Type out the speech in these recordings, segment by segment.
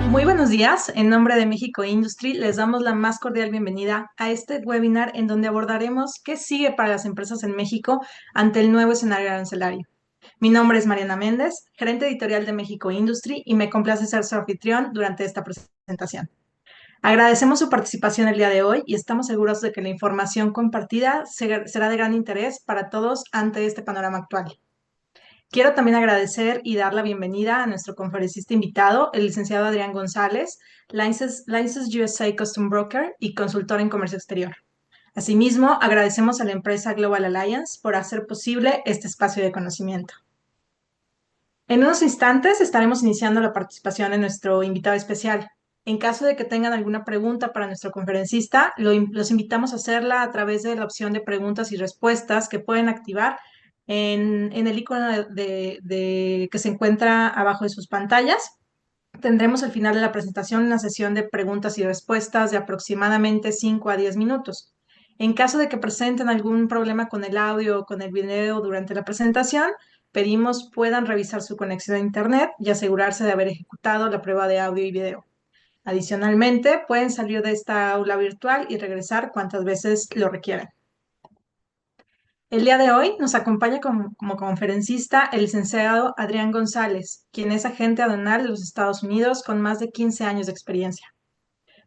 Muy buenos días. En nombre de México Industry, les damos la más cordial bienvenida a este webinar en donde abordaremos qué sigue para las empresas en México ante el nuevo escenario arancelario. Mi nombre es Mariana Méndez, gerente editorial de México Industry, y me complace ser su anfitrión durante esta presentación. Agradecemos su participación el día de hoy y estamos seguros de que la información compartida será de gran interés para todos ante este panorama actual. Quiero también agradecer y dar la bienvenida a nuestro conferencista invitado, el licenciado Adrián González, License USA Custom Broker y consultor en comercio exterior. Asimismo, agradecemos a la empresa Global Alliance por hacer posible este espacio de conocimiento. En unos instantes estaremos iniciando la participación de nuestro invitado especial. En caso de que tengan alguna pregunta para nuestro conferencista, los invitamos a hacerla a través de la opción de preguntas y respuestas que pueden activar en el icono que se encuentra abajo de sus pantallas. Tendremos al final de la presentación una sesión de preguntas y respuestas de aproximadamente 5 a 10 minutos. En caso de que presenten algún problema con el audio o con el video durante la presentación, pedimos puedan revisar su conexión a Internet y asegurarse de haber ejecutado la prueba de audio y video. Adicionalmente, pueden salir de esta aula virtual y regresar cuantas veces lo requieran. El día de hoy nos acompaña como conferencista el licenciado Adrián González, quien es agente aduanal de los Estados Unidos con más de 15 años de experiencia.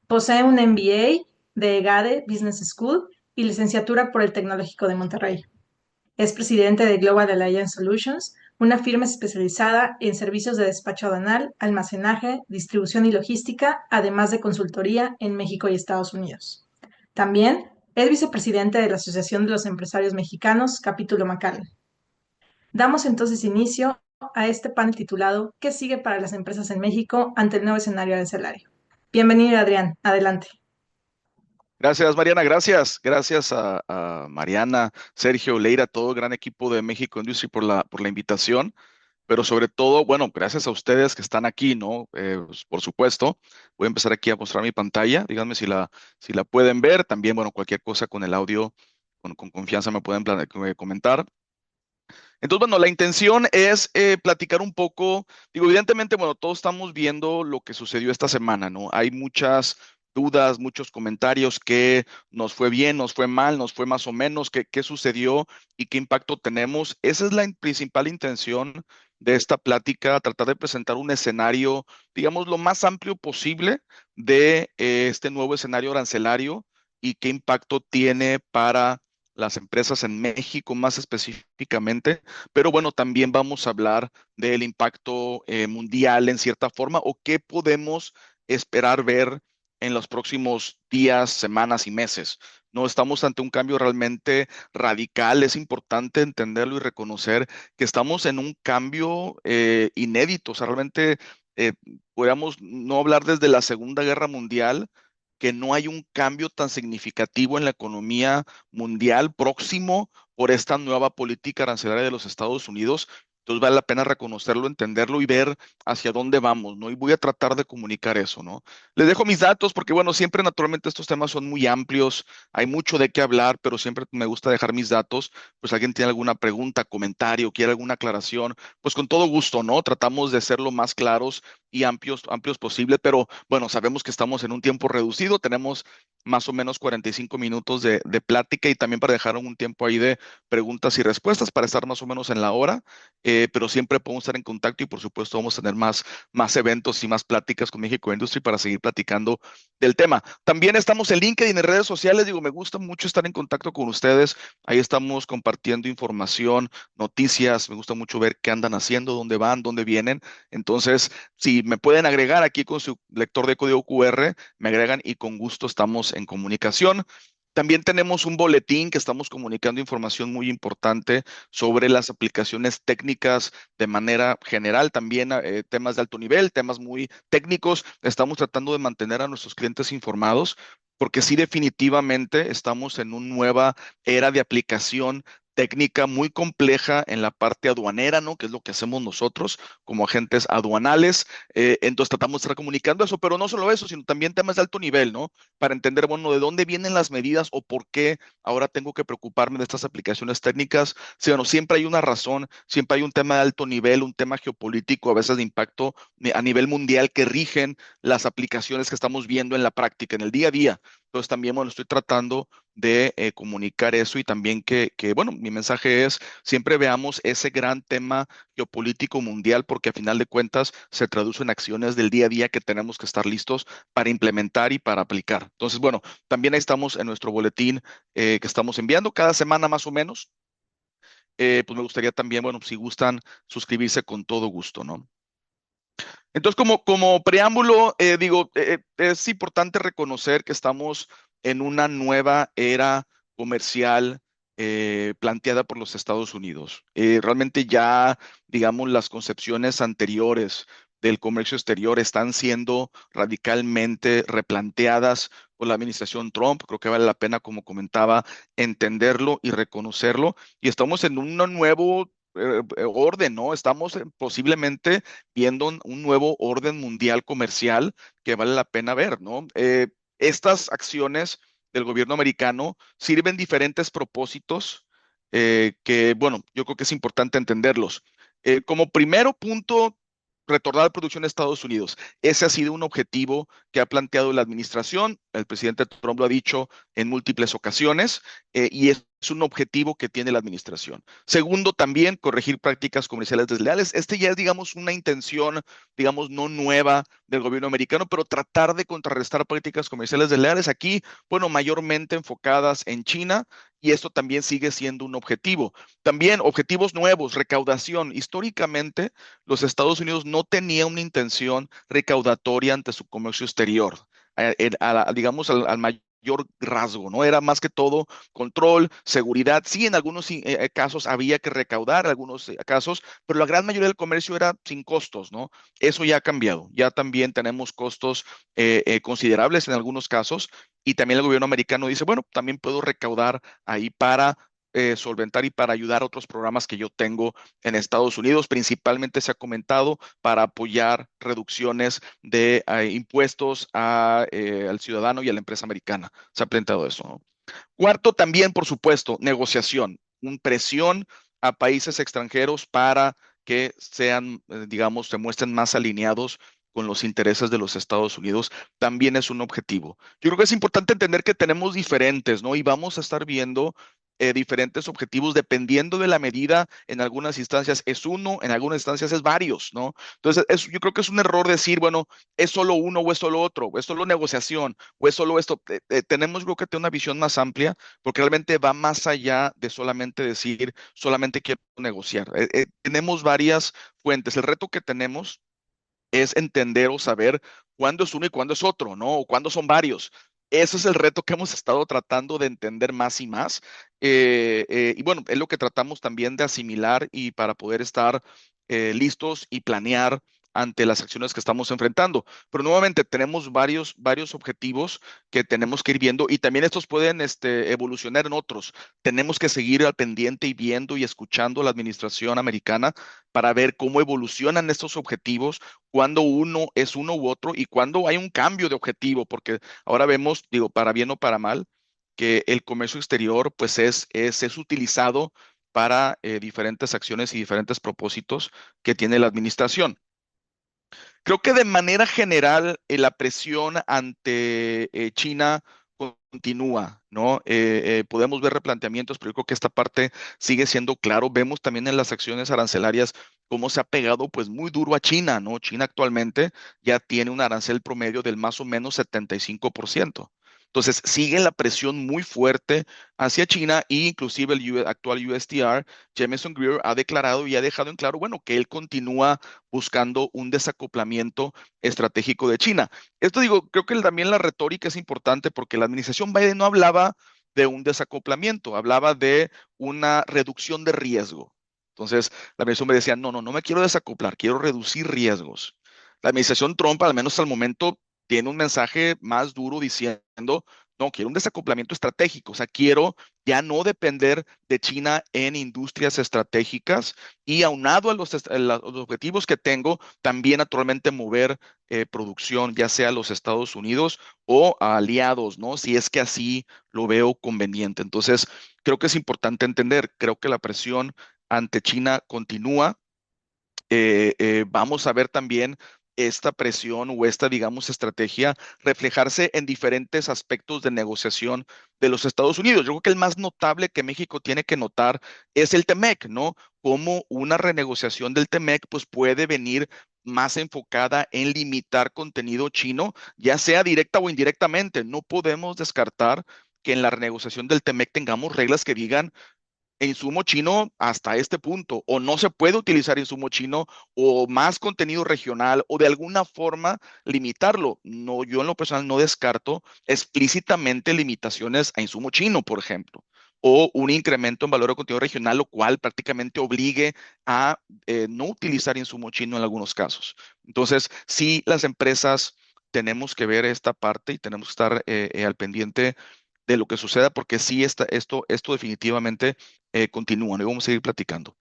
Posee un MBA de EGADE Business School y licenciatura por el Tecnológico de Monterrey. Es presidente de Global Alliance Solutions, una firma especializada en servicios de despacho aduanal, almacenaje, distribución y logística, además de consultoría en México y Estados Unidos. También es vicepresidente de la Asociación de los Empresarios Mexicanos, capítulo McAllen. Damos entonces inicio a este panel titulado ¿Qué sigue para las empresas en México ante el nuevo escenario arancelario? Bienvenido, Adrián. Adelante. Gracias, Mariana. Gracias a Mariana, Sergio, Leira, todo el gran equipo de México Industry por la invitación. Pero sobre todo, bueno, gracias a ustedes que están aquí, ¿no? Pues, por supuesto, voy a empezar aquí a mostrar mi pantalla. Díganme si la pueden ver. También, bueno, cualquier cosa con el audio, con confianza me pueden comentar. Entonces, bueno, la intención es platicar un poco, digo, evidentemente, bueno, todos estamos viendo lo que sucedió esta semana, ¿no? Hay muchas dudas, muchos comentarios, que nos fue bien, nos fue mal, nos fue más o menos, qué sucedió y qué impacto tenemos. Esa es la principal intención de esta plática, tratar de presentar un escenario, digamos, lo más amplio posible de este nuevo escenario arancelario y qué impacto tiene para las empresas en México más específicamente, pero bueno, también vamos a hablar del impacto mundial en cierta forma o qué podemos esperar ver en los próximos días, semanas y meses. No estamos ante un cambio realmente radical, es importante entenderlo y reconocer que estamos en un cambio inédito, o sea, realmente eh, podríamos no hablar desde la Segunda Guerra Mundial, que no hay un cambio tan significativo en la economía mundial próximo por esta nueva política arancelaria de los Estados Unidos. Entonces vale la pena reconocerlo, entenderlo y ver hacia dónde vamos, ¿no? Y voy a tratar de comunicar eso, ¿no? Les dejo mis datos porque, bueno, siempre naturalmente estos temas son muy amplios, hay mucho de qué hablar, pero siempre me gusta dejar mis datos. Pues alguien tiene alguna pregunta, comentario, quiere alguna aclaración, pues con todo gusto, ¿no? Tratamos de ser lo más claros y amplios posible, pero bueno, sabemos que estamos en un tiempo reducido, tenemos más o menos 45 minutos de plática y también para dejar un tiempo ahí de preguntas y respuestas para estar más o menos en la hora, pero siempre podemos estar en contacto y por supuesto vamos a tener más eventos y más pláticas con México Industry para seguir platicando del tema. También estamos en LinkedIn, en redes sociales, digo, me gusta mucho estar en contacto con ustedes, ahí estamos compartiendo información, noticias, me gusta mucho ver qué andan haciendo, dónde van, dónde vienen. Entonces, si me pueden agregar aquí con su lector de código QR, me agregan y con gusto estamos en comunicación. También tenemos un boletín que estamos comunicando información muy importante sobre las aplicaciones técnicas de manera general, también temas de alto nivel, temas muy técnicos. Estamos tratando de mantener a nuestros clientes informados porque sí definitivamente estamos en una nueva era de aplicación técnica muy compleja en la parte aduanera, ¿no? Que es lo que hacemos nosotros como agentes aduanales. Entonces tratamos de estar comunicando eso, pero no solo eso, sino también temas de alto nivel, ¿no? Para entender, bueno, de dónde vienen las medidas o por qué ahora tengo que preocuparme de estas aplicaciones técnicas. Sí, bueno, siempre hay una razón, siempre hay un tema de alto nivel, un tema geopolítico, a veces de impacto a nivel mundial que rigen las aplicaciones que estamos viendo en la práctica, en el día a día. Entonces también, bueno, estoy tratando de comunicar eso y también bueno, mi mensaje es, siempre veamos ese gran tema geopolítico mundial porque a final de cuentas se traduce en acciones del día a día que tenemos que estar listos para implementar y para aplicar. Entonces, bueno, también ahí estamos en nuestro boletín que estamos enviando cada semana más o menos. Pues me gustaría también, bueno, si gustan suscribirse con todo gusto, ¿no? Entonces, como preámbulo, digo, es importante reconocer que estamos en una nueva era comercial planteada por los Estados Unidos. Realmente ya, digamos, las concepciones anteriores del comercio exterior están siendo radicalmente replanteadas por la administración Trump. Creo que vale la pena, como comentaba, entenderlo y reconocerlo. Y estamos en un nuevo orden, ¿no? Estamos posiblemente viendo un nuevo orden mundial comercial que vale la pena ver, ¿no? Estas acciones del gobierno americano sirven diferentes propósitos que, bueno, yo creo que es importante entenderlos. Como primero punto, retornar la producción a Estados Unidos. Ese ha sido un objetivo que ha planteado la administración. El presidente Trump lo ha dicho en múltiples ocasiones y es un objetivo que tiene la administración. Segundo, también corregir prácticas comerciales desleales. Este ya es, digamos, una intención, digamos, no nueva del gobierno americano, pero tratar de contrarrestar prácticas comerciales desleales aquí, bueno, mayormente enfocadas en China, y esto también sigue siendo un objetivo. También objetivos nuevos, recaudación. Históricamente, los Estados Unidos no tenían una intención recaudatoria ante su comercio exterior, digamos, al mayor rasgo, ¿no? Era más que todo control, seguridad. Sí, en algunos casos había que recaudar, algunos casos, pero la gran mayoría del comercio era sin costos, ¿no? Eso ya ha cambiado. Ya también tenemos costos considerables en algunos casos y también el gobierno americano dice, bueno, también puedo recaudar ahí para solventar y para ayudar a otros programas que yo tengo en Estados Unidos. Principalmente se ha comentado para apoyar reducciones de impuestos al ciudadano y a la empresa americana. Se ha planteado eso, ¿no? Cuarto, también, por supuesto, negociación, un presión a países extranjeros para que sean, digamos, se muestren más alineados con los intereses de los Estados Unidos, también es un objetivo. Yo creo que es importante entender que tenemos diferentes, ¿no? Y vamos a estar viendo diferentes objetivos dependiendo de la medida. En algunas instancias es uno, en algunas instancias es varios, ¿no? Entonces, yo creo que es un error decir, bueno, es solo uno o es solo otro, o es solo negociación, o es solo esto. Tenemos, creo que, tener una visión más amplia porque realmente va más allá de solamente decir, solamente quiero negociar. Tenemos varias fuentes. El reto que tenemos es entender o saber cuándo es uno y cuándo es otro, ¿no? O cuándo son varios. Ese es el reto que hemos estado tratando de entender más y más. Y bueno, es lo que tratamos también de asimilar y para poder estar listos y planear ante las acciones que estamos enfrentando. Pero nuevamente tenemos varios objetivos que tenemos que ir viendo y también estos pueden evolucionar en otros. Tenemos que seguir al pendiente y viendo y escuchando a la administración americana para ver cómo evolucionan estos objetivos, cuando uno es uno u otro y cuando hay un cambio de objetivo, porque ahora vemos, digo, para bien o para mal, que el comercio exterior pues es utilizado para diferentes acciones y diferentes propósitos que tiene la administración. Creo que de manera general la presión ante China continúa, ¿no? Podemos ver replanteamientos, pero yo creo que esta parte sigue siendo claro. Vemos también en las acciones arancelarias cómo se ha pegado pues muy duro a China, ¿no? China actualmente ya tiene un arancel promedio del más o menos 75%. Entonces sigue la presión muy fuerte hacia China e inclusive el actual USTR, Jameson Greer, ha declarado y ha dejado en claro, bueno, que él continúa buscando un desacoplamiento estratégico de China. Esto digo, creo que también la retórica es importante porque la administración Biden no hablaba de un desacoplamiento, hablaba de una reducción de riesgo. Entonces, la administración me decía, no, no, no me quiero desacoplar, quiero reducir riesgos. La administración Trump, al menos al momento, tiene un mensaje más duro diciendo, no, quiero un desacoplamiento estratégico, o sea, quiero ya no depender de China en industrias estratégicas y aunado a los objetivos que tengo, también naturalmente mover producción, ya sea a los Estados Unidos o a aliados, ¿no? Si es que así lo veo conveniente. Entonces, creo que es importante entender, creo que la presión ante China continúa. Vamos a ver también esta presión o esta, digamos, estrategia reflejarse en diferentes aspectos de negociación de los Estados Unidos. Yo creo que el más notable que México tiene que notar es el TEMEC, ¿no? Como una renegociación del TEMEC, pues puede venir más enfocada en limitar contenido chino, ya sea directa o indirectamente. No podemos descartar que en la renegociación del TEMEC tengamos reglas que digan insumo chino hasta este punto, o no se puede utilizar insumo chino, o más contenido regional, o de alguna forma limitarlo. No, yo en lo personal no descarto explícitamente limitaciones a insumo chino, por ejemplo, o un incremento en valor de contenido regional, lo cual prácticamente obligue a no utilizar insumo chino en algunos casos. Entonces, sí, las empresas tenemos que ver esta parte y tenemos que estar al pendiente de lo que suceda, porque sí, esto definitivamente continúa, ¿no? Y vamos a seguir platicando.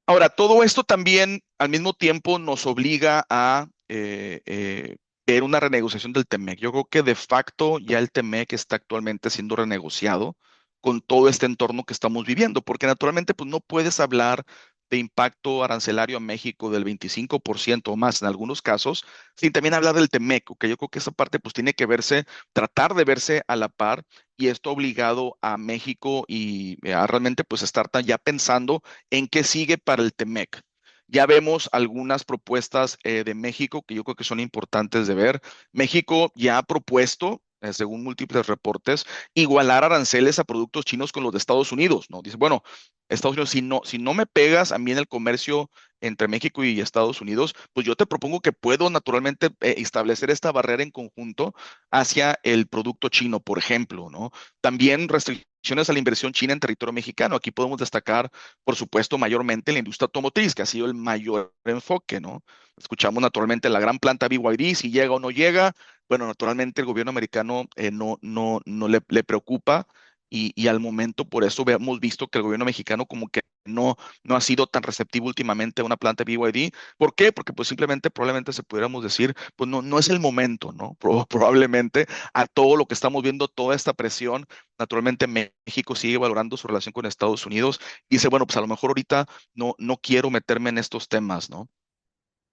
Ahora, todo esto también al mismo tiempo nos obliga a ver una renegociación del TEMEC. Yo creo que de facto ya el TEMEC está actualmente siendo renegociado con todo este entorno que estamos viviendo, porque naturalmente pues no puedes hablar de impacto arancelario a México del 25% o más en algunos casos, sin también hablar del TEMEC, que yo creo que esa parte pues tiene que verse, tratar de verse a la par, y esto ha obligado a México y a realmente pues estar ya pensando en qué sigue para el TEMEC. Ya vemos algunas propuestas de México que yo creo que son importantes de ver. México ya ha propuesto, según múltiples reportes, igualar aranceles a productos chinos con los de Estados Unidos, ¿no? Dice, bueno, Estados Unidos, si no me pegas a mí en el comercio entre México y Estados Unidos, pues yo te propongo que puedo naturalmente establecer esta barrera en conjunto hacia el producto chino, por ejemplo, ¿no? También restricciones a la inversión china en territorio mexicano. Aquí podemos destacar, por supuesto, mayormente la industria automotriz, que ha sido el mayor enfoque, ¿no? Escuchamos naturalmente la gran planta BYD, si llega o no llega. Bueno, naturalmente el gobierno americano no le preocupa. Y al momento, por eso hemos visto que el gobierno mexicano como que no ha sido tan receptivo últimamente a una planta BYD. ¿Por qué? Porque pues simplemente probablemente se pudiéramos decir, pues no es el momento, ¿no? Probablemente a todo lo que estamos viendo, toda esta presión. Naturalmente México sigue valorando su relación con Estados Unidos y dice, bueno, pues a lo mejor ahorita no quiero meterme en estos temas, ¿no?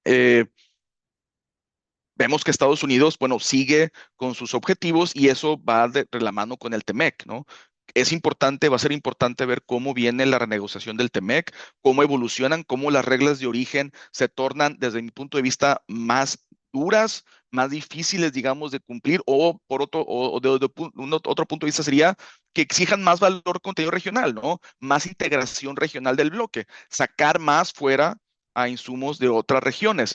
Eh, Vemos que Estados Unidos, bueno, sigue con sus objetivos y eso va de la mano con el TEMEC, ¿no? Es importante, va a ser importante ver cómo viene la renegociación del TEMEC, cómo evolucionan, cómo las reglas de origen se tornan, desde mi punto de vista, más duras, más difíciles, digamos, de cumplir, o por otro, o otro punto de vista sería que exijan más valor contenido regional, ¿no? Más integración regional del bloque, sacar más fuera a insumos de otras regiones.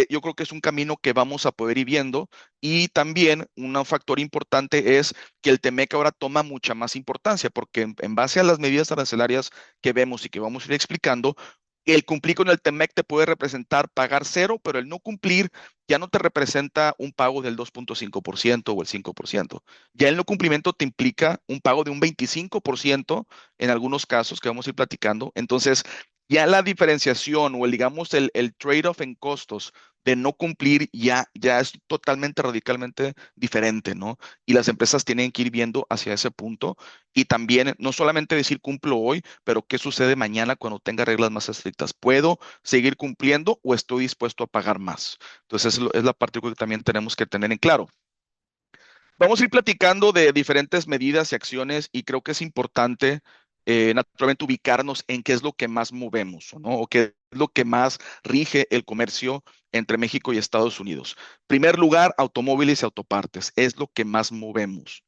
Yo creo que es un camino que vamos a poder ir viendo, y también un factor importante es que el TEMEC ahora toma mucha más importancia porque en base a las medidas arancelarias que vemos y que vamos a ir explicando, el cumplir con el TEMEC te puede representar pagar cero, pero el no cumplir ya no te representa un pago del 2.5% o el 5%. Ya el no cumplimiento te implica un pago de un 25% en algunos casos que vamos a ir platicando. Entonces, ya la diferenciación o digamos el trade-off en costos de no cumplir ya es totalmente, radicalmente diferente, ¿no? Y las empresas tienen que ir viendo hacia ese punto y también no solamente decir cumplo hoy, pero qué sucede mañana cuando tenga reglas más estrictas. ¿Puedo seguir cumpliendo o estoy dispuesto a pagar más? Entonces, es la parte que también tenemos que tener en claro. Vamos a ir platicando de diferentes medidas y acciones y creo que es importante naturalmente ubicarnos en qué es lo que más movemos, ¿no? O qué es lo que más rige el comercio entre México y Estados Unidos. Primer lugar, automóviles y autopartes, es lo que más movemos.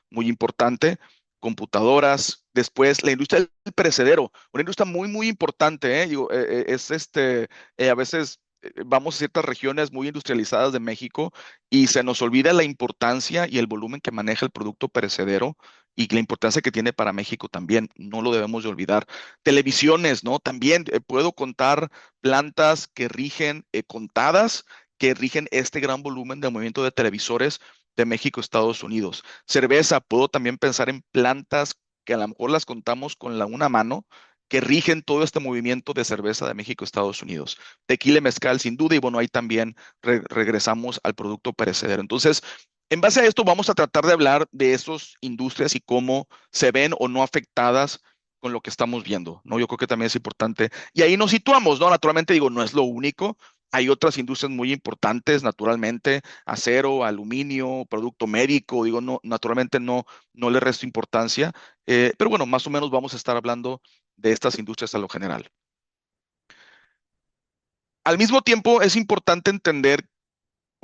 Muy importante, computadoras, después la industria del perecedero, una industria muy importante, ¿eh? Digo, a veces vamos a ciertas regiones muy industrializadas de México y se nos olvida la importancia y el volumen que maneja el producto perecedero y la importancia que tiene para México también, no lo debemos de olvidar. Televisiones, ¿no? También puedo contar plantas que rigen contadas, que rigen este gran volumen de movimiento de televisores de México, Estados Unidos. Cerveza, puedo también pensar en plantas que a lo mejor las contamos con una mano, que rigen todo este movimiento de cerveza de México, Estados Unidos. Tequila y mezcal, sin duda, y bueno, ahí también regresamos al producto perecedero. Entonces, en base a esto, vamos a tratar de hablar de esas industrias y cómo se ven o no afectadas con lo que estamos viendo, ¿no? Yo creo que también es importante. Y ahí nos situamos, ¿no? Naturalmente digo, no es lo único. Hay otras industrias muy importantes, naturalmente, acero, aluminio, producto médico, digo, no, naturalmente no le resto importancia, pero bueno, más o menos vamos a estar hablando de estas industrias a lo general. Al mismo tiempo, es importante entender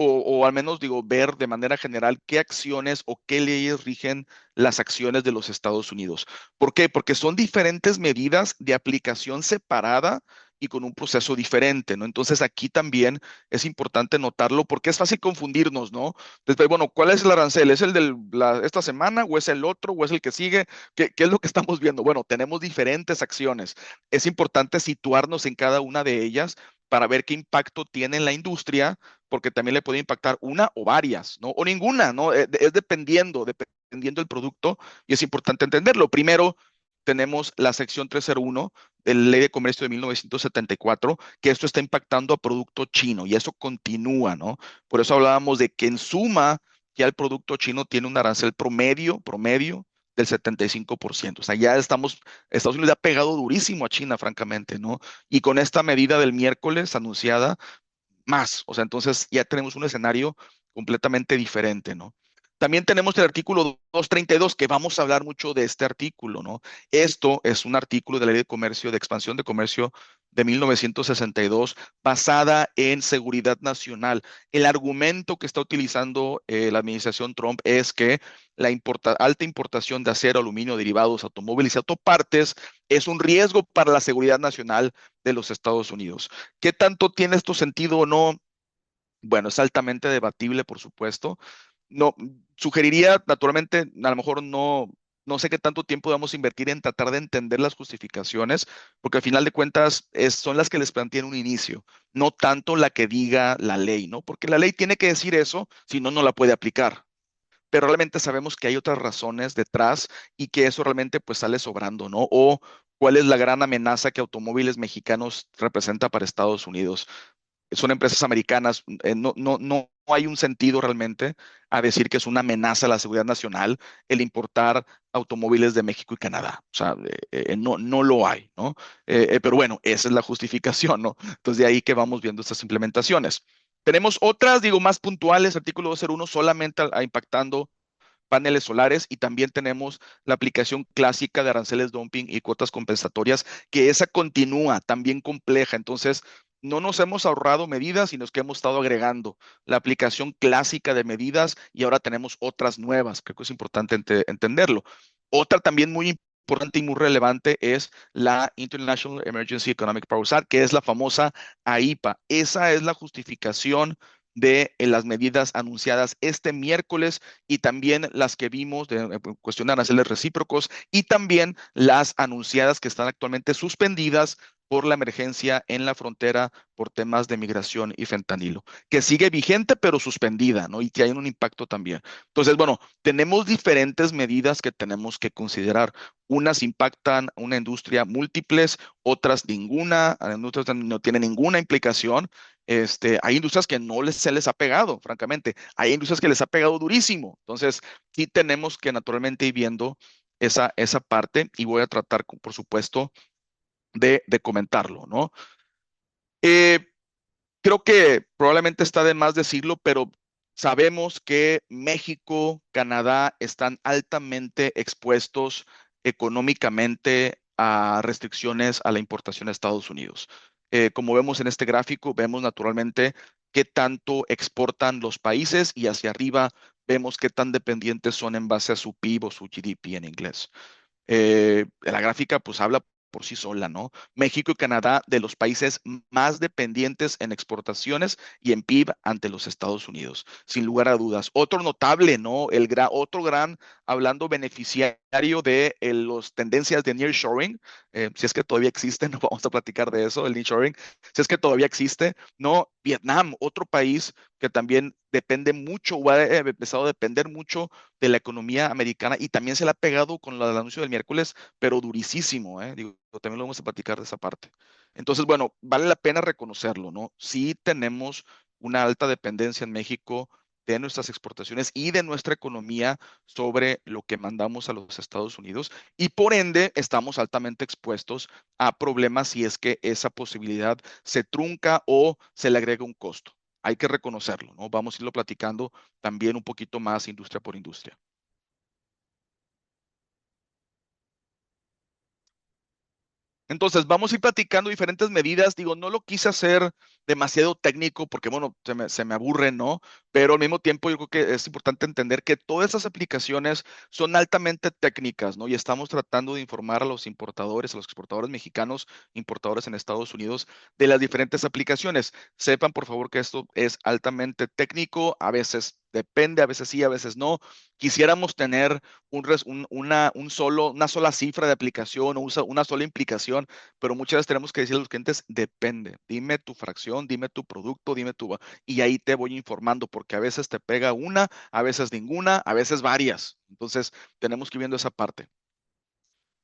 o al menos digo, ver de manera general qué acciones o qué leyes rigen las acciones de los Estados Unidos. ¿Por qué? Porque son diferentes medidas de aplicación separada y con un proceso diferente, ¿no? Entonces aquí también es importante notarlo porque es fácil confundirnos, ¿no? Después, bueno, ¿cuál es el arancel? ¿Es el de esta semana o es el otro o es el que sigue? ¿Qué es lo que estamos viendo? Bueno, tenemos diferentes acciones. Es importante situarnos en cada una de ellas para ver qué impacto tiene en la industria porque también le puede impactar una o varias, ¿no? O ninguna, ¿no? Es dependiendo del producto y es importante entenderlo. Primero, tenemos la sección 301 de la Ley de Comercio de 1974, que esto está impactando a producto chino y eso continúa, ¿no? Por eso hablábamos de que en suma ya el producto chino tiene un arancel promedio del 75%. O sea, ya Estados Unidos le ha pegado durísimo a China, francamente, ¿no? Y con esta medida del miércoles anunciada, más. O sea, entonces ya tenemos un escenario completamente diferente, ¿no? También tenemos el artículo 232, que vamos a hablar mucho de este artículo, ¿no? Esto es un artículo de la Ley de Comercio, de Expansión de Comercio de 1962, basada en seguridad nacional. El argumento que está utilizando la administración Trump es que la alta importación de acero, aluminio, derivados, automóviles y autopartes es un riesgo para la seguridad nacional de los Estados Unidos. ¿Qué tanto tiene esto sentido o no? Bueno, es altamente debatible, por supuesto. No, sugeriría, naturalmente, a lo mejor no sé qué tanto tiempo vamos a invertir en tratar de entender las justificaciones, porque al final de cuentas son las que les plantean un inicio, no tanto la que diga la ley, ¿no? Porque la ley tiene que decir eso, si no, no la puede aplicar. Pero realmente sabemos que hay otras razones detrás y que eso realmente pues sale sobrando, ¿no? O cuál es la gran amenaza que automóviles mexicanos representa para Estados Unidos. Son empresas americanas, no hay un sentido realmente a decir que es una amenaza a la seguridad nacional el importar automóviles de México y Canadá. O sea, no lo hay, ¿no? Pero bueno, esa es la justificación, ¿no? Entonces de ahí que vamos viendo estas implementaciones. Tenemos otras, digo, más puntuales, artículo 201 solamente impactando paneles solares y también tenemos la aplicación clásica de aranceles dumping y cuotas compensatorias, que esa continúa también compleja. Entonces, no nos hemos ahorrado medidas, sino que hemos estado agregando la aplicación clásica de medidas y ahora tenemos otras nuevas. Creo que es importante entenderlo. Otra también muy importante y muy relevante es la International Emergency Economic Powers Act, que es la famosa AIPA. Esa es la justificación de las medidas anunciadas este miércoles y también las que vimos de cuestión de aranceles recíprocos y también las anunciadas que están actualmente suspendidas por la emergencia en la frontera por temas de migración y fentanilo, que sigue vigente pero suspendida, ¿no? Y que hay un impacto también. Entonces, bueno, tenemos diferentes medidas que tenemos que considerar. Unas impactan a una industria múltiples, otras ninguna, otras no tienen ninguna implicación. Hay industrias que se les ha pegado, francamente. Hay industrias que les ha pegado durísimo. Entonces, sí tenemos que naturalmente ir viendo esa parte y voy a tratar, por supuesto, de comentarlo, ¿no? Eh, Creo que probablemente está de más decirlo, pero sabemos que México, Canadá están altamente expuestos económicamente a restricciones a la importación a Estados Unidos. Como vemos en este gráfico, vemos naturalmente qué tanto exportan los países y hacia arriba vemos qué tan dependientes son en base a su PIB o su GDP en inglés. La gráfica pues habla por sí sola, ¿no? México y Canadá de los países más dependientes en exportaciones y en PIB ante los Estados Unidos, sin lugar a dudas. Otro notable, ¿no? Otro gran, hablando beneficiario de las tendencias de nearshoring, si es que todavía existe, no vamos a platicar de eso, el nearshoring, si es que todavía existe, ¿no? Vietnam, otro país que también depende mucho o ha empezado a depender mucho de la economía americana y también se le ha pegado con el anuncio del miércoles, pero durísimo, ¿eh? Digo, también lo vamos a platicar de esa parte. Entonces, bueno, vale la pena reconocerlo, ¿no? Sí tenemos una alta dependencia en México de nuestras exportaciones y de nuestra economía sobre lo que mandamos a los Estados Unidos y por ende estamos altamente expuestos a problemas si es que esa posibilidad se trunca o se le agrega un costo. Hay que reconocerlo, ¿no? Vamos a irlo platicando también un poquito más industria por industria. Entonces, vamos a ir platicando diferentes medidas. Digo, no lo quise hacer demasiado técnico porque, bueno, se me aburre, ¿no? Pero al mismo tiempo yo creo que es importante entender que todas esas aplicaciones son altamente técnicas, ¿no? Y estamos tratando de informar a los importadores, a los exportadores mexicanos, importadores en Estados Unidos, de las diferentes aplicaciones. Sepan, por favor, que esto es altamente técnico. A veces depende, a veces sí, a veces no. Quisiéramos tener una sola cifra de aplicación o una sola implicación, pero muchas veces tenemos que decir a los clientes, depende, dime tu fracción, dime tu producto, y ahí te voy informando, porque a veces te pega una, a veces ninguna, a veces varias. Entonces, tenemos que ir viendo esa parte.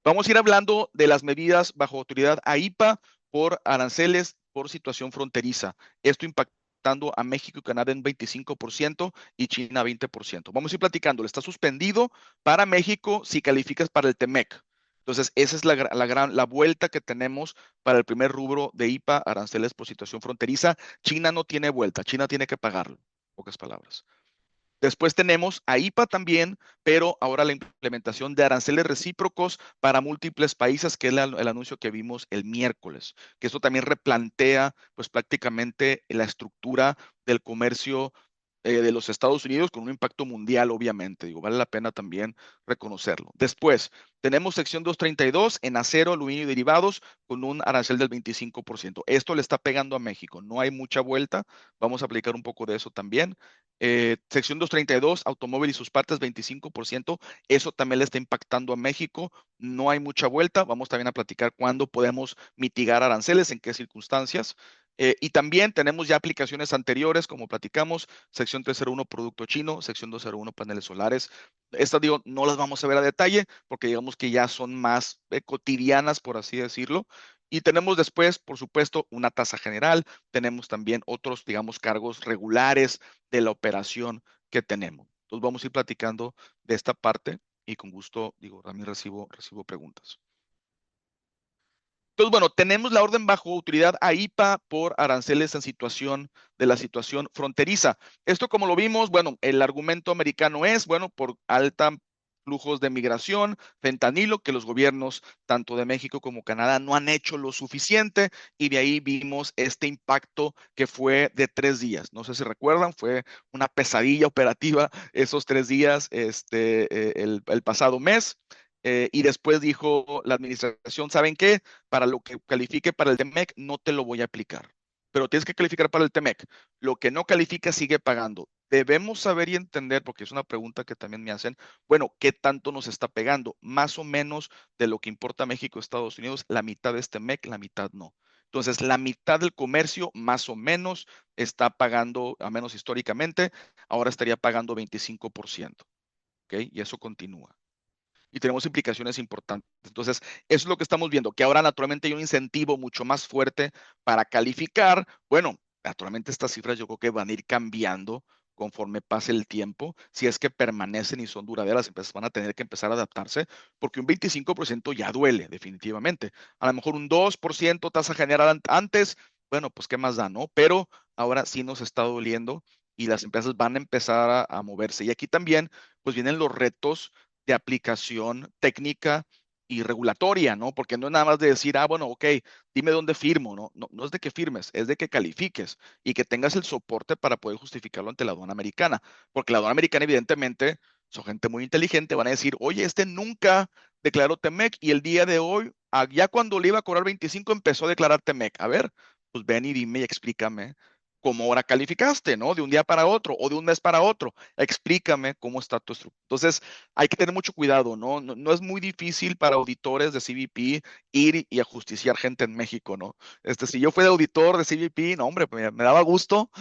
Vamos a ir hablando de las medidas bajo autoridad AIPA por aranceles por situación fronteriza. Esto impactando a México y Canadá en 25% y China 20%. Vamos a ir platicando. Está suspendido para México si calificas para el TEMEC. Entonces, esa es la vuelta que tenemos para el primer rubro de IPA, aranceles por situación fronteriza. China no tiene vuelta, China tiene que pagarlo. Pocas palabras. Después tenemos a IPA también, pero ahora la implementación de aranceles recíprocos para múltiples países, que es el anuncio que vimos el miércoles, que esto también replantea pues prácticamente la estructura del comercio de los Estados Unidos con un impacto mundial, obviamente. Digo, vale la pena también reconocerlo. Después, tenemos sección 232 en acero, aluminio y derivados con un arancel del 25%. Esto le está pegando a México. No hay mucha vuelta. Vamos a aplicar un poco de eso también. Sección 232, automóvil y sus partes, 25%. Eso también le está impactando a México. No hay mucha vuelta. Vamos también a platicar cuándo podemos mitigar aranceles, en qué circunstancias. Y también tenemos ya aplicaciones anteriores, como platicamos, sección 301, producto chino, sección 201, paneles solares. Estas, digo, no las vamos a ver a detalle porque digamos que ya son más cotidianas, por así decirlo. Y tenemos después, por supuesto, una tasa general. Tenemos también otros, digamos, cargos regulares de la operación que tenemos. Entonces vamos a ir platicando de esta parte y con gusto, digo, también recibo preguntas. Entonces, bueno, tenemos la orden bajo autoridad AIPA por aranceles en situación de la situación fronteriza. Esto, como lo vimos, bueno, el argumento americano es, bueno, por alta flujos de migración, fentanilo, que los gobiernos tanto de México como Canadá no han hecho lo suficiente y de ahí vimos este impacto que fue de 3 días. No sé si recuerdan, fue una pesadilla operativa esos 3 días el pasado mes. Y después dijo la administración, ¿saben qué? Para lo que califique para el TEMEC, no te lo voy a aplicar. Pero tienes que calificar para el TEMEC. Lo que no califica sigue pagando. Debemos saber y entender, porque es una pregunta que también me hacen, bueno, ¿qué tanto nos está pegando? Más o menos de lo que importa México, Estados Unidos, la mitad es TEMEC, la mitad no. Entonces, la mitad del comercio, más o menos, está pagando, a menos históricamente, ahora estaría pagando 25%. ¿Ok? Y eso continúa y tenemos implicaciones importantes. Entonces, eso es lo que estamos viendo, que ahora naturalmente hay un incentivo mucho más fuerte para calificar. Bueno, naturalmente estas cifras yo creo que van a ir cambiando conforme pase el tiempo. Si es que permanecen y son duraderas, las empresas van a tener que empezar a adaptarse porque un 25% ya duele definitivamente. A lo mejor un 2% tasa general antes, bueno, pues qué más da, ¿no? Pero ahora sí nos está doliendo y las empresas van a empezar a moverse. Y aquí también, pues vienen los retos de aplicación técnica y regulatoria, ¿no? Porque no es nada más de decir, bueno, ok, dime dónde firmo, ¿no? No, no es de que firmes, es de que califiques y que tengas el soporte para poder justificarlo ante la aduana americana. Porque la aduana americana, evidentemente, son gente muy inteligente, van a decir, oye, este nunca declaró TEMEC y el día de hoy, ya cuando le iba a cobrar 25, empezó a declarar TEMEC. A ver, pues ven y dime y explícame ¿cómo ahora calificaste, no? De un día para otro o de un mes para otro. Explícame cómo está tu estructura. Entonces, hay que tener mucho cuidado, ¿no? No es muy difícil para auditores de CBP ir y ajusticiar gente en México, ¿no? Si yo fuera auditor de CBP, no, hombre, me daba gusto,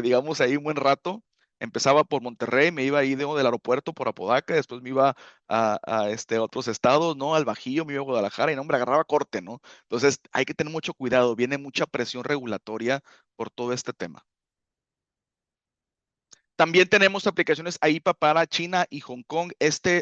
digamos, ahí un buen rato. Empezaba por Monterrey, me iba ahí del aeropuerto por Apodaca, después me iba a otros estados, ¿no? Al Bajío, me iba a Guadalajara y, no, hombre, agarraba corte, ¿no? Entonces, hay que tener mucho cuidado, viene mucha presión regulatoria por todo este tema. También tenemos aplicaciones ahí para China y Hong Kong.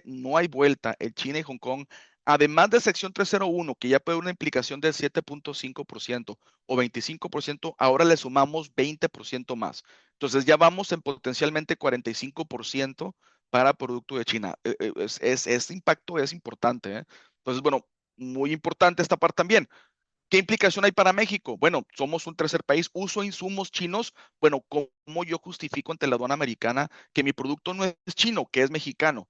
No hay vuelta. El China y Hong Kong, además de sección 301, que ya puede haber una implicación del 7.5% o 25%, ahora le sumamos 20% más. Entonces ya vamos en potencialmente 45% para producto de China. Este impacto es importante, ¿eh? Entonces, bueno, muy importante esta parte también. ¿Qué implicación hay para México? Bueno, somos un tercer país, uso insumos chinos. Bueno, ¿cómo yo justifico ante la aduana americana que mi producto no es chino, que es mexicano?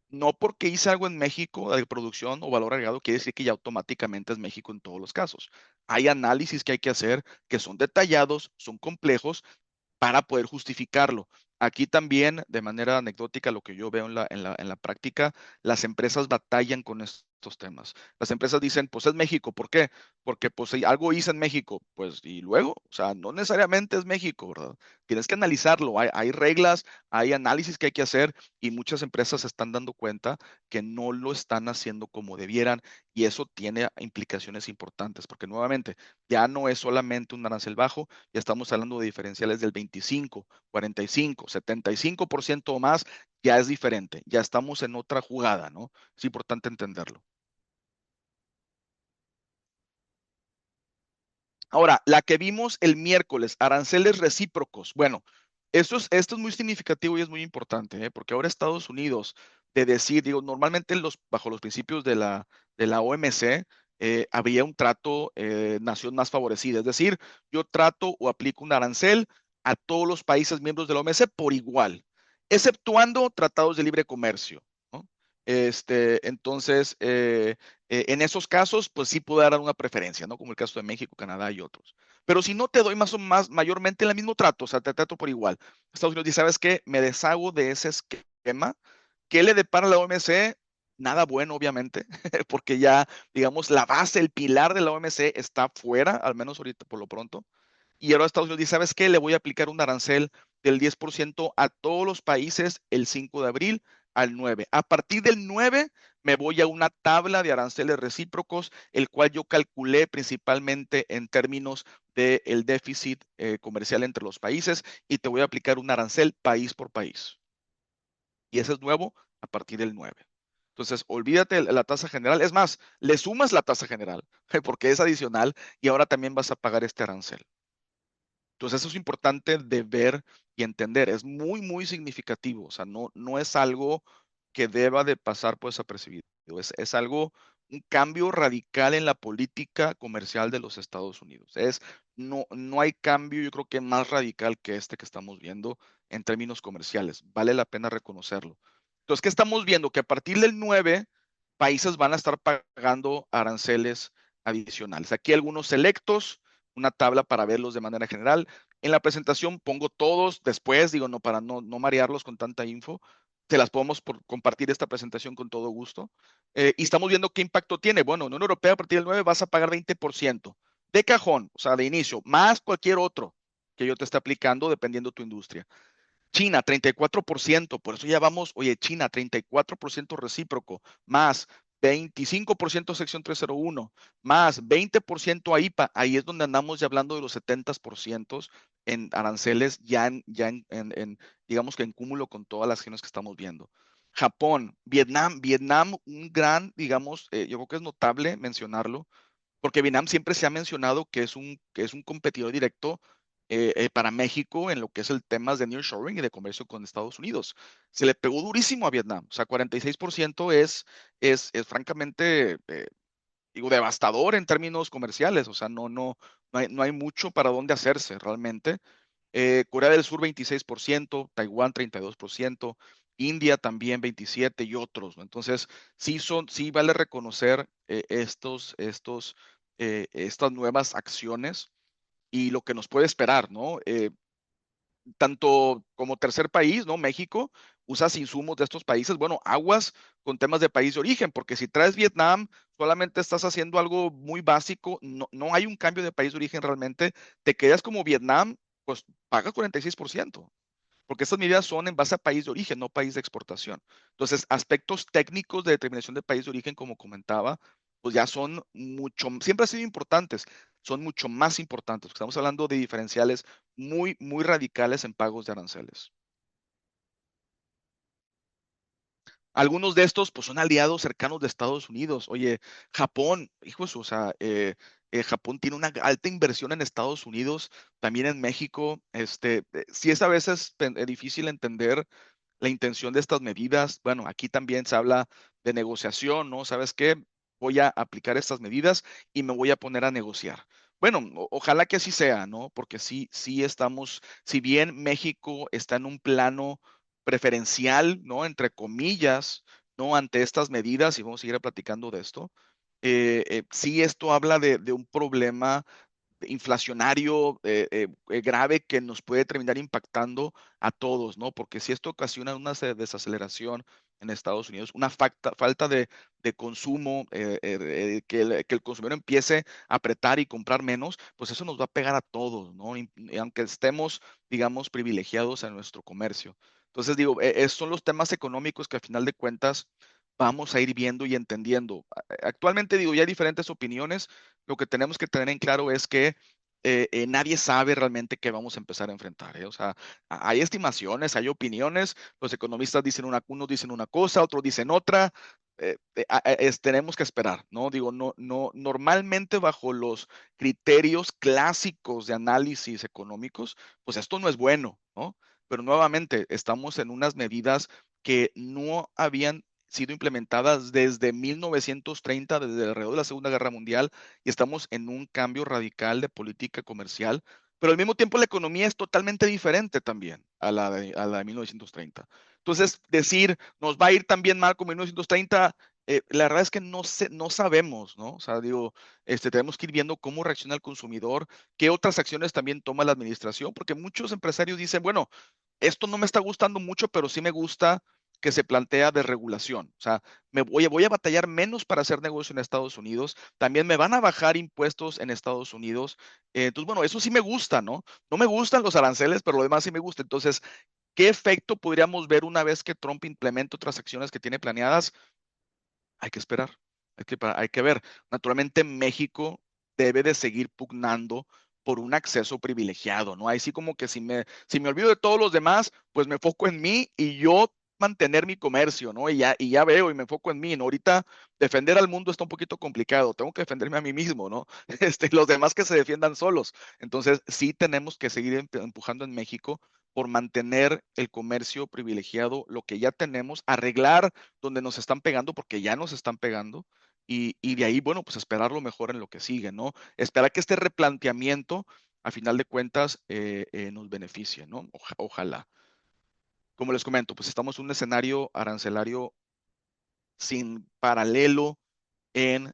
No porque hice algo en México de producción o valor agregado, quiere decir que ya automáticamente es México en todos los casos. Hay análisis que hay que hacer que son detallados, son complejos para poder justificarlo. Aquí también, de manera anecdótica, lo que yo veo en la práctica, las empresas batallan con estos temas. Las empresas dicen, pues es México, ¿por qué? Porque pues si algo hice en México, pues y luego, o sea, no necesariamente es México, ¿verdad? Tienes que analizarlo, hay reglas, hay análisis que hay que hacer y muchas empresas se están dando cuenta que no lo están haciendo como debieran y eso tiene implicaciones importantes, porque nuevamente ya no es solamente un arancel bajo, ya estamos hablando de diferenciales del 25, 45, 75% o más, ya es diferente, ya estamos en otra jugada, ¿no? Es importante entenderlo. Ahora, la que vimos el miércoles, aranceles recíprocos. Bueno, esto es muy significativo y es muy importante, ¿eh? Porque ahora Estados Unidos, de decir, digo, normalmente bajo los principios de la OMC, había un trato nación más favorecida. Es decir, yo trato o aplico un arancel a todos los países miembros de la OMC por igual, exceptuando tratados de libre comercio, ¿no? Entonces, en esos casos, pues sí puedo dar una preferencia, ¿no? Como el caso de México, Canadá y otros. Pero si no te doy más o más, mayormente el mismo trato, o sea, te trato por igual. Estados Unidos dice, ¿sabes qué? Me deshago de ese esquema. ¿Qué le depara a la OMC? Nada bueno, obviamente, porque ya, digamos, la base, el pilar de la OMC está fuera, al menos ahorita por lo pronto. Y ahora Estados Unidos dice, ¿sabes qué? Le voy a aplicar un arancel del 10% a todos los países el 5 de abril al 9. A partir del 9 me voy a una tabla de aranceles recíprocos, el cual yo calculé principalmente en términos del déficit comercial entre los países y te voy a aplicar un arancel país por país. Y ese es nuevo a partir del 9. Entonces, olvídate de la tasa general. Es más, le sumas la tasa general porque es adicional y ahora también vas a pagar este arancel. Entonces, eso es importante de ver y entender. Es muy, muy significativo. O sea, no es algo que deba de pasar por desapercibido. Es algo, un cambio radical en la política comercial de los Estados Unidos. No hay cambio, yo creo que más radical que este que estamos viendo en términos comerciales. Vale la pena reconocerlo. Entonces, ¿qué estamos viendo? Que a partir del 9 países van a estar pagando aranceles adicionales. Aquí algunos selectos, una tabla para verlos de manera general. En la presentación pongo todos, después digo, no, para no marearlos con tanta info, te las podemos compartir esta presentación con todo gusto. Y estamos viendo qué impacto tiene. Bueno, en Unión Europea a partir del 9 vas a pagar 20% de cajón, o sea, de inicio, más cualquier otro que yo te esté aplicando dependiendo de tu industria. China, 34%, por eso ya vamos, oye, China, 34% recíproco, más 25% sección 301, más 20% AIPA, ahí es donde andamos ya hablando de los 70% en aranceles, digamos que en cúmulo con todas las regiones que estamos viendo. Japón, Vietnam, un gran, digamos, yo creo que es notable mencionarlo, porque Vietnam siempre se ha mencionado que es un competidor directo para México en lo que es el tema de nearshoring y de comercio con Estados Unidos. Se le pegó durísimo a Vietnam, o sea, 46% es francamente, digo, devastador en términos comerciales, o sea, no hay mucho para dónde hacerse realmente. Corea del Sur 26%, Taiwán 32%, India también 27% y otros, ¿no? Entonces, sí vale reconocer estas nuevas acciones y lo que nos puede esperar, ¿no? Tanto como tercer país, ¿no? México, usas insumos de estos países, bueno, aguas con temas de país de origen, porque si traes Vietnam, solamente estás haciendo algo muy básico, no hay un cambio de país de origen realmente, te quedas como Vietnam, pues pagas 46%, porque estas medidas son en base a país de origen, no país de exportación. Entonces, aspectos técnicos de determinación de país de origen, como comentaba, pues ya son mucho, siempre han sido importantes, son mucho más importantes. Estamos hablando de diferenciales muy, muy radicales en pagos de aranceles. Algunos de estos, pues, son aliados cercanos de Estados Unidos. Oye, Japón, hijos, o sea, Japón tiene una alta inversión en Estados Unidos, también en México. Sí es a veces difícil entender la intención de estas medidas. Bueno, aquí también se habla de negociación, ¿no? ¿Sabes qué? Voy a aplicar estas medidas y me voy a poner a negociar. Bueno, ojalá que así sea, ¿no? Porque sí estamos, si bien México está en un plano preferencial, ¿no? Entre comillas, ¿no? Ante estas medidas, y vamos a seguir platicando de esto, sí esto habla de un problema inflacionario grave que nos puede terminar impactando a todos, ¿no? Porque si esto ocasiona una desaceleración en Estados Unidos, una falta de consumo, que el consumidor empiece a apretar y comprar menos, pues eso nos va a pegar a todos, ¿no? Y aunque estemos, digamos, privilegiados en nuestro comercio. Entonces, digo, son los temas económicos que a final de cuentas vamos a ir viendo y entendiendo. Actualmente, digo, ya hay diferentes opiniones. Lo que tenemos que tener en claro es que nadie sabe realmente qué vamos a empezar a enfrentar, ¿eh? O sea, hay estimaciones, hay opiniones, los economistas dicen unos dicen una cosa, otros dicen otra. Tenemos que esperar, ¿no? Digo, normalmente bajo los criterios clásicos de análisis económicos, pues esto no es bueno, ¿no? Pero nuevamente estamos en unas medidas que no habían sido implementadas desde 1930, desde alrededor de la Segunda Guerra Mundial, y estamos en un cambio radical de política comercial, pero al mismo tiempo la economía es totalmente diferente también a la de 1930. Entonces, decir nos va a ir tan bien mal como 1930, la verdad es que no sabemos, ¿no? O sea, digo, tenemos que ir viendo cómo reacciona el consumidor, qué otras acciones también toma la administración, porque muchos empresarios dicen, bueno, esto no me está gustando mucho, pero sí me gusta que se plantea de regulación. O sea, voy a batallar menos para hacer negocio en Estados Unidos. También me van a bajar impuestos en Estados Unidos. Entonces, bueno, eso sí me gusta, ¿no? No me gustan los aranceles, pero lo demás sí me gusta. Entonces, ¿qué efecto podríamos ver una vez que Trump implemente otras acciones que tiene planeadas? Hay que esperar, hay que ver. Naturalmente, México debe de seguir pugnando por un acceso privilegiado, ¿no? Ahí sí como que si me olvido de todos los demás, pues me enfoco en mí y yo mantener mi comercio, ¿no? Y ya veo y me enfoco en mí, ¿no? Ahorita defender al mundo está un poquito complicado, tengo que defenderme a mí mismo, ¿no? Los demás que se defiendan solos. Entonces, sí tenemos que seguir empujando en México por mantener el comercio privilegiado, lo que ya tenemos, arreglar donde nos están pegando, porque ya nos están pegando, y de ahí, bueno, pues esperar lo mejor en lo que sigue, ¿no? Esperar que este replanteamiento, a final de cuentas, nos beneficie, ¿no? Ojalá. Como les comento, pues estamos en un escenario arancelario sin paralelo en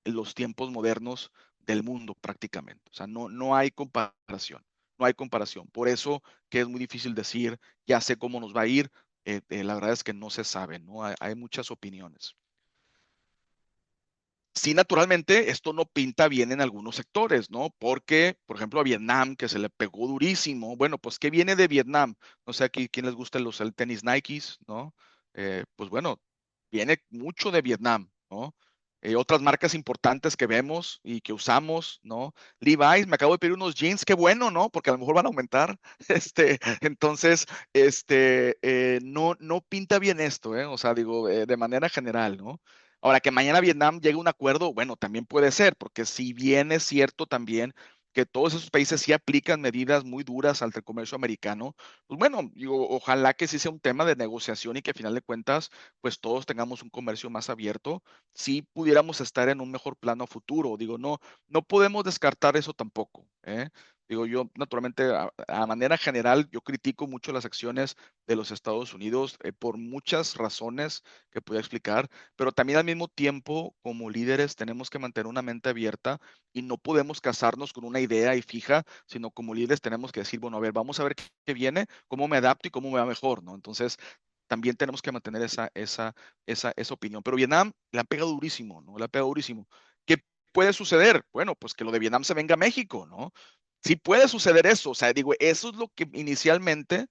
los tiempos modernos del mundo prácticamente. O sea, no hay comparación, no hay comparación. Por eso que es muy difícil decir, ya sé cómo nos va a ir. La verdad es que no se sabe, ¿no? Hay muchas opiniones. Sí, naturalmente, esto no pinta bien en algunos sectores, ¿no? Porque, por ejemplo, a Vietnam, que se le pegó durísimo. Bueno, pues, ¿qué viene de Vietnam? No sé aquí quién les gusta el tenis Nikes, ¿no? Pues bueno, viene mucho de Vietnam, ¿no? Otras marcas importantes que vemos y que usamos, ¿no? Levi's, me acabo de pedir unos jeans, qué bueno, ¿no? Porque a lo mejor van a aumentar. Entonces, no pinta bien esto, ¿eh? O sea, digo, de manera general, ¿no? Ahora, que mañana Vietnam llegue a un acuerdo, bueno, también puede ser, porque si bien es cierto también que todos esos países sí aplican medidas muy duras al comercio americano, pues bueno, digo, ojalá que sí sea un tema de negociación y que a final de cuentas, pues todos tengamos un comercio más abierto, si pudiéramos estar en un mejor plano a futuro. Digo, no podemos descartar eso tampoco, ¿eh? Digo, yo naturalmente, a manera general, yo critico mucho las acciones de los Estados Unidos por muchas razones que puedo explicar, pero también al mismo tiempo, como líderes, tenemos que mantener una mente abierta y no podemos casarnos con una idea y fija, sino como líderes tenemos que decir, bueno, a ver, vamos a ver qué viene, cómo me adapto y cómo me va mejor, ¿no? Entonces, también tenemos que mantener esa opinión. Pero Vietnam le han pegado durísimo, ¿no? Le ha pegado durísimo. ¿Qué puede suceder? Bueno, pues que lo de Vietnam se venga a México, ¿no? Sí puede suceder eso. O sea, digo, eso es lo que inicialmente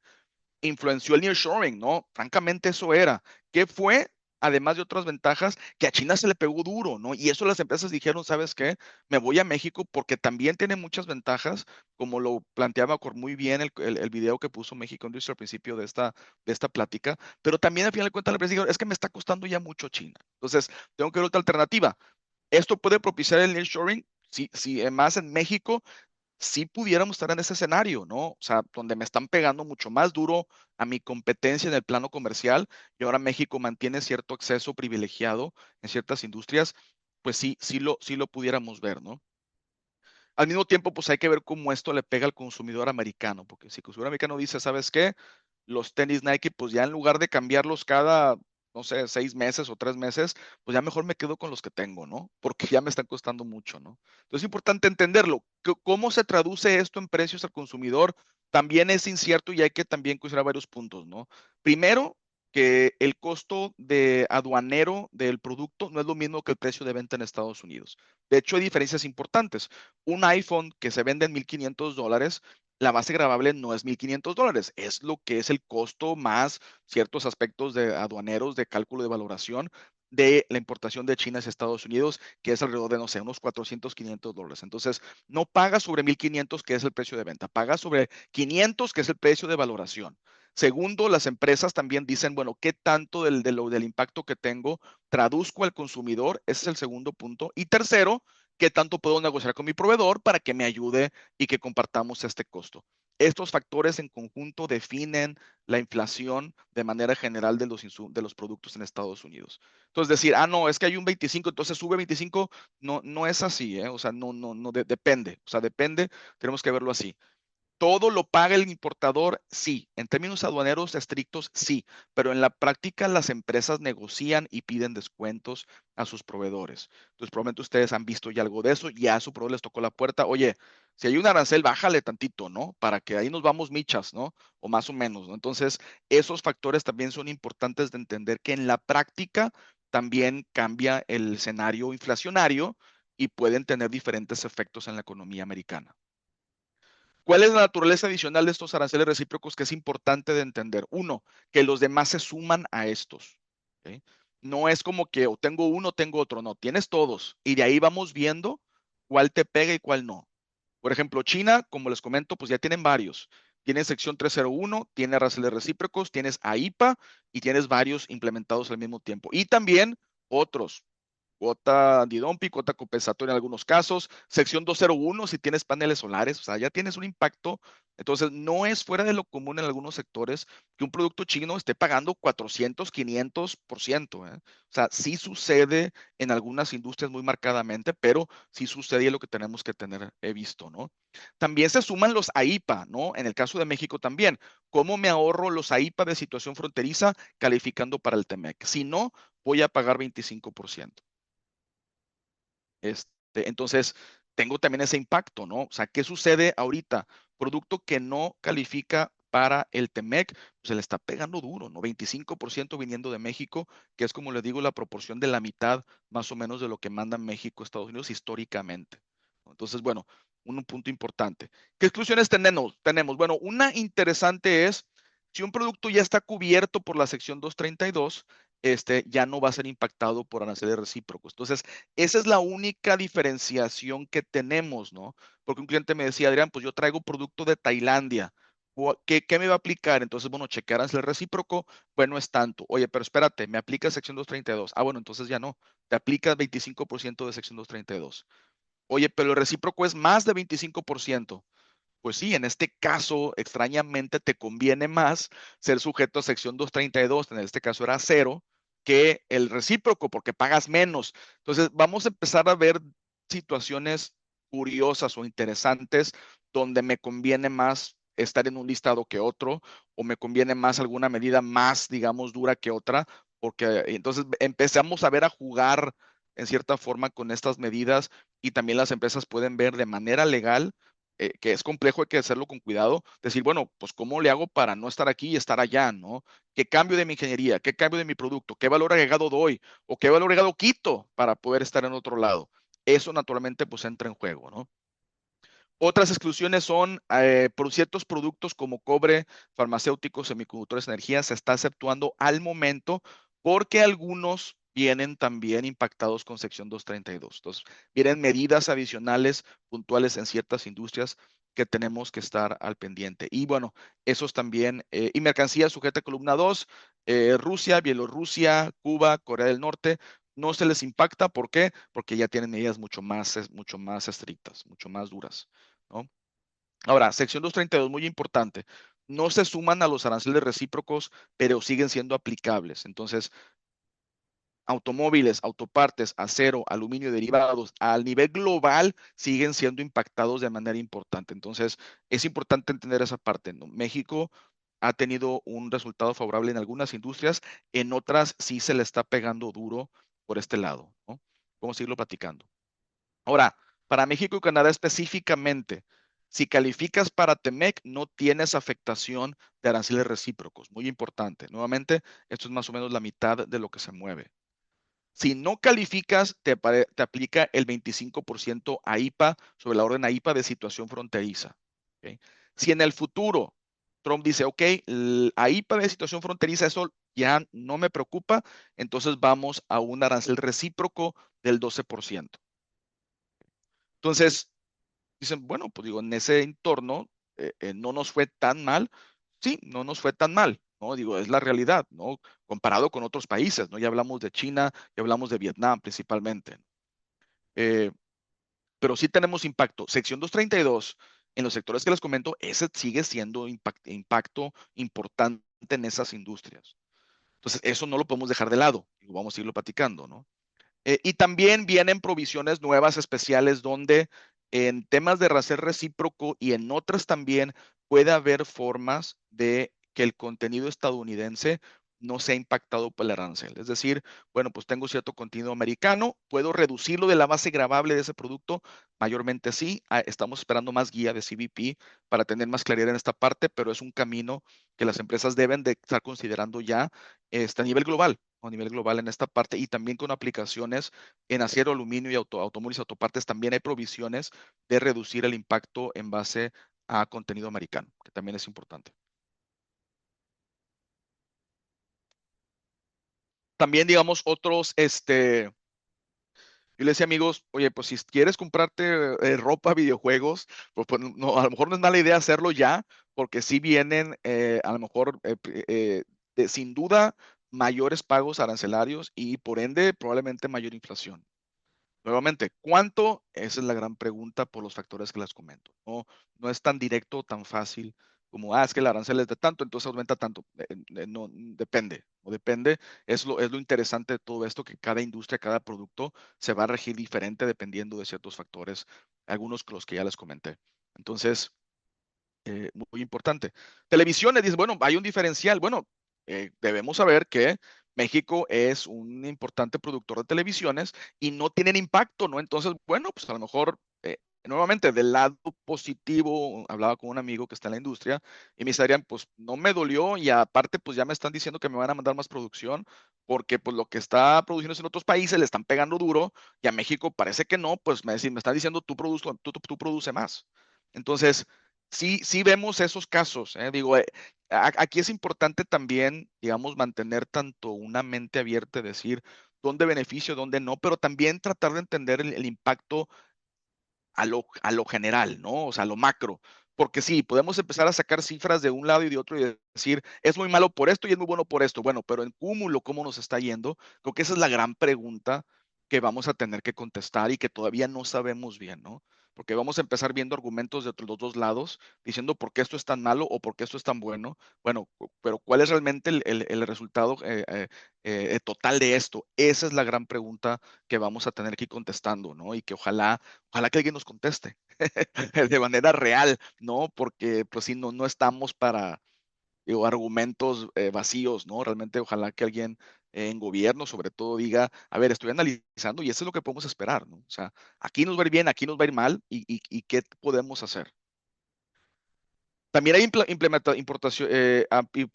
influenció el nearshoring, ¿no? Francamente eso era. ¿Qué fue? Además de otras ventajas, que a China se le pegó duro, ¿no? Y eso las empresas dijeron, ¿sabes qué? Me voy a México porque también tiene muchas ventajas, como lo planteaba muy bien el video que puso México Industria al principio de esta plática, pero también al final de cuentas la empresa dijo, es que me está costando ya mucho China. Entonces, tengo que ver otra alternativa. ¿Esto puede propiciar el nearshoring? Sí, sí, más en México sí pudiéramos estar en ese escenario, ¿no? O sea, donde me están pegando mucho más duro a mi competencia en el plano comercial y ahora México mantiene cierto acceso privilegiado en ciertas industrias, pues sí, sí lo pudiéramos ver, ¿no? Al mismo tiempo, pues hay que ver cómo esto le pega al consumidor americano, porque si el consumidor americano dice, ¿sabes qué? Los tenis Nike, pues ya en lugar de cambiarlos cada, no sé, 6 meses o 3 meses, pues ya mejor me quedo con los que tengo, ¿no? Porque ya me están costando mucho, ¿no? Entonces es importante entenderlo. ¿Cómo se traduce esto en precios al consumidor? También es incierto y hay que también considerar varios puntos, ¿no? Primero, que el costo de aduanero del producto no es lo mismo que el precio de venta en Estados Unidos. De hecho, hay diferencias importantes. Un iPhone que se vende en $1,500, la base gravable no es $1,500, es lo que es el costo más ciertos aspectos de aduaneros, de cálculo de valoración de la importación de China hacia Estados Unidos, que es alrededor de, no sé, unos 400, $500. Entonces, no paga sobre 1,500, que es el precio de venta, paga sobre 500, que es el precio de valoración. Segundo, las empresas también dicen, bueno, ¿qué tanto del impacto que tengo traduzco al consumidor? Ese es el segundo punto. Y tercero, ¿qué tanto puedo negociar con mi proveedor para que me ayude y que compartamos este costo? Estos factores en conjunto definen la inflación de manera general de los productos en Estados Unidos. Entonces, decir, no, es que hay un 25, entonces sube 25, no, no es así, ¿eh? O sea, no, no, no, depende, o sea, depende, tenemos que verlo así. ¿Todo lo paga el importador? Sí. En términos aduaneros estrictos, sí. Pero en la práctica las empresas negocian y piden descuentos a sus proveedores. Entonces, probablemente ustedes han visto ya algo de eso. Ya a su proveedor les tocó la puerta. Oye, si hay un arancel, bájale tantito, ¿no? Para que ahí nos vamos michas, ¿no? O más o menos, ¿no? Entonces, esos factores también son importantes de entender que en la práctica también cambia el escenario inflacionario y pueden tener diferentes efectos en la economía americana. ¿Cuál es la naturaleza adicional de estos aranceles recíprocos que es importante de entender? Uno, que los demás se suman a estos. ¿Ok? No es como que o tengo uno o tengo otro, no, tienes todos. Y de ahí vamos viendo cuál te pega y cuál no. Por ejemplo, China, como les comento, pues ya tienen varios. Tienes sección 301, tiene aranceles recíprocos, tienes AIPA y tienes varios implementados al mismo tiempo. Y también otros cuota antidumping, cuota compensatoria en algunos casos, sección 201 si tienes paneles solares, o sea, ya tienes un impacto. Entonces, no es fuera de lo común en algunos sectores que un producto chino esté pagando 400, 500%. ¿Eh? O sea, sí sucede en algunas industrias muy marcadamente, pero sí sucede y es lo que tenemos que tener visto, ¿no? También se suman los AIPA, ¿no? En el caso de México también. ¿Cómo me ahorro los AIPA de situación fronteriza calificando para el TEMEC? Si no, voy a pagar 25%. Entonces, tengo también ese impacto, ¿no? O sea, ¿qué sucede ahorita? Producto que no califica para el TEMEC, pues se le está pegando duro, ¿no? 25% viniendo de México, que es como les digo, la proporción de la mitad más o menos de lo que manda México a Estados Unidos históricamente. ¿No? Entonces, bueno, un punto importante. ¿Qué exclusiones tenemos? Bueno, una interesante es, si un producto ya está cubierto por la sección 232, ya no va a ser impactado por aranceles recíprocos. Entonces, esa es la única diferenciación que tenemos, ¿no? Porque un cliente me decía, Adrián, pues yo traigo producto de Tailandia. ¿Qué me va a aplicar? Entonces, bueno, checar el recíproco, bueno, es tanto. Oye, pero espérate, me aplica sección 232. Bueno, entonces ya no. Te aplica 25% de sección 232. Oye, pero el recíproco es más de 25%. Pues sí, en este caso, extrañamente, te conviene más ser sujeto a sección 232, en este caso era cero, que el recíproco, porque pagas menos. Entonces, vamos a empezar a ver situaciones curiosas o interesantes donde me conviene más estar en un listado que otro, o me conviene más alguna medida más, digamos, dura que otra, porque entonces empezamos a ver a jugar en cierta forma con estas medidas y también las empresas pueden ver de manera legal, que es complejo, hay que hacerlo con cuidado, decir, bueno, pues ¿cómo le hago para no estar aquí y estar allá, ¿no? ¿Qué cambio de mi ingeniería? ¿Qué cambio de mi producto? ¿Qué valor agregado doy? ¿O qué valor agregado quito para poder estar en otro lado? Eso naturalmente pues entra en juego, ¿no? Otras exclusiones son por ciertos productos como cobre, farmacéuticos, semiconductores, energía, se está exceptuando al momento porque algunos vienen también impactados con sección 232. Entonces, vienen medidas adicionales puntuales en ciertas industrias que tenemos que estar al pendiente. Y bueno, esos también, y mercancía sujeta a columna 2, Rusia, Bielorrusia, Cuba, Corea del Norte, no se les impacta. ¿Por qué? Porque ya tienen medidas mucho más estrictas, mucho más duras, ¿no? Ahora, sección 232, muy importante. No se suman a los aranceles recíprocos, pero siguen siendo aplicables. Entonces, automóviles, autopartes, acero, aluminio y derivados, al nivel global siguen siendo impactados de manera importante. Entonces, es importante entender esa parte, ¿no? México ha tenido un resultado favorable en algunas industrias, en otras sí se le está pegando duro por este lado, ¿no? Vamos a seguirlo platicando. Ahora, para México y Canadá específicamente, si calificas para TEMEC, no tienes afectación de aranceles recíprocos. Muy importante. Nuevamente, esto es más o menos la mitad de lo que se mueve. Si no calificas, te aplica el 25% AIPA sobre la orden AIPA de situación fronteriza. ¿Ok? Si en el futuro Trump dice, ok, el AIPA de situación fronteriza, eso ya no me preocupa, entonces vamos a un arancel recíproco del 12%. Entonces, dicen, bueno, pues digo, en ese entorno no nos fue tan mal. Sí, no nos fue tan mal, ¿no? Digo, es la realidad, ¿no? Comparado con otros países, ¿no? Ya hablamos de China, ya hablamos de Vietnam principalmente. Eh, pero sí tenemos impacto. Sección 232, en los sectores que les comento, ese sigue siendo impacto importante en esas industrias. Entonces, eso no lo podemos dejar de lado. Digo, vamos a irlo platicando, ¿no? Y también vienen provisiones nuevas especiales donde en temas de racer recíproco y en otras también puede haber formas de que el contenido estadounidense no sea impactado por el arancel. Es decir, bueno, pues tengo cierto contenido americano, puedo reducirlo de la base gravable de ese producto, mayormente sí. Estamos esperando más guía de CBP para tener más claridad en esta parte, pero es un camino que las empresas deben de estar considerando ya a nivel global, a nivel global en esta parte, y también con aplicaciones en acero, aluminio y automóviles y autopartes también hay provisiones de reducir el impacto en base a contenido americano, que también es importante. También, digamos, otros, yo le decía amigos, oye, pues si quieres comprarte ropa, videojuegos, pues no, a lo mejor no es mala idea hacerlo ya, porque sí vienen a lo mejor sin duda mayores pagos arancelarios y por ende probablemente mayor inflación. Nuevamente, ¿cuánto? Esa es la gran pregunta por los factores que les comento. No, no es tan directo, tan fácil como, es que el arancel es de tanto, entonces aumenta tanto. No, depende, o depende. Es lo interesante de todo esto, que cada industria, cada producto se va a regir diferente dependiendo de ciertos factores, algunos los que ya les comenté. Entonces, muy importante. Televisiones, dice, bueno, hay un diferencial. Bueno, debemos saber que México es un importante productor de televisiones y no tienen impacto, ¿no? Entonces, bueno, pues a lo mejor, nuevamente, del lado positivo, hablaba con un amigo que está en la industria y me decían, pues no me dolió y aparte, pues ya me están diciendo que me van a mandar más producción porque pues lo que está produciendo en otros países le están pegando duro y a México parece que no, pues me están diciendo tú produce más. Entonces, sí, sí vemos esos casos, ¿eh? Digo, aquí es importante también, digamos, mantener tanto una mente abierta, decir dónde beneficio, dónde no, pero también tratar de entender el impacto a lo general, ¿no? O sea, a lo macro. Porque sí, podemos empezar a sacar cifras de un lado y de otro y decir, es muy malo por esto y es muy bueno por esto. Bueno, pero en cúmulo, ¿cómo nos está yendo? Creo que esa es la gran pregunta que vamos a tener que contestar y que todavía no sabemos bien, ¿no? porque vamos a empezar viendo argumentos de los dos lados, diciendo por qué esto es tan malo o por qué esto es tan bueno. Bueno, pero ¿cuál es realmente el resultado total de esto? Esa es la gran pregunta que vamos a tener que ir contestando, ¿no? Y que ojalá que alguien nos conteste de manera real, ¿no? Porque pues sí, no estamos para digo, argumentos vacíos, ¿no? Realmente ojalá que alguien en gobierno, sobre todo, diga, a ver, estoy analizando y eso es lo que podemos esperar, ¿no? O sea, aquí nos va a ir bien, aquí nos va a ir mal y qué podemos hacer. También hay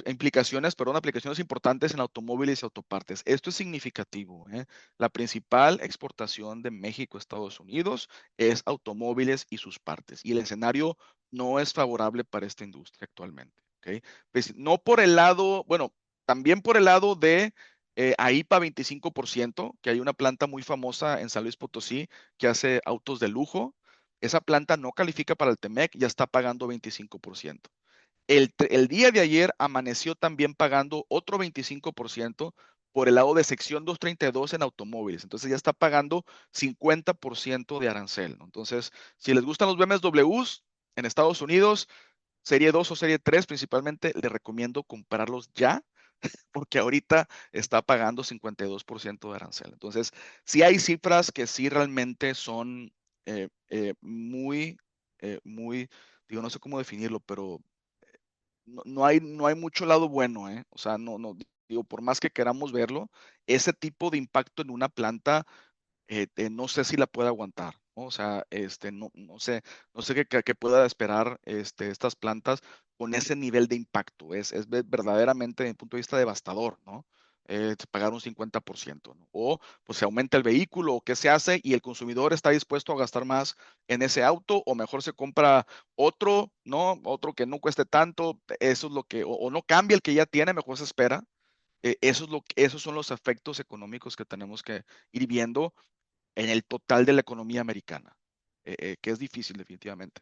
implicaciones, perdón, aplicaciones importantes en automóviles y autopartes. Esto es significativo, ¿eh? La principal exportación de México a Estados Unidos es automóviles y sus partes. Y el escenario no es favorable para esta industria actualmente, ¿ok? Pues, no por el lado, bueno, también por el lado de AIPA 25%, que hay una planta muy famosa en San Luis Potosí que hace autos de lujo. Esa planta no califica para el TEMEC, ya está pagando 25%. El día de ayer amaneció también pagando otro 25% por el lado de sección 232 en automóviles. Entonces ya está pagando 50% de arancel, ¿no? Entonces, si les gustan los BMWs en Estados Unidos, serie 2 o serie 3 principalmente, les recomiendo comprarlos ya porque ahorita está pagando 52% de arancel. Entonces, sí hay cifras que sí realmente son muy, digo, no sé cómo definirlo, pero no hay mucho lado bueno, ¿eh? O sea, digo, por más que queramos verlo, ese tipo de impacto en una planta no sé si la pueda aguantar, ¿no? O sea, no sé qué pueda esperar estas plantas con ese nivel de impacto. Es verdaderamente, desde mi punto de vista, devastador, ¿no? Pagar un 50%, ¿no? O pues se aumenta el vehículo, o qué se hace, y el consumidor está dispuesto a gastar más en ese auto, o mejor se compra otro, ¿no? Otro que no cueste tanto, eso es lo que, o no cambia el que ya tiene, mejor se espera. Esos son los efectos económicos que tenemos que ir viendo en el total de la economía americana, que es difícil definitivamente.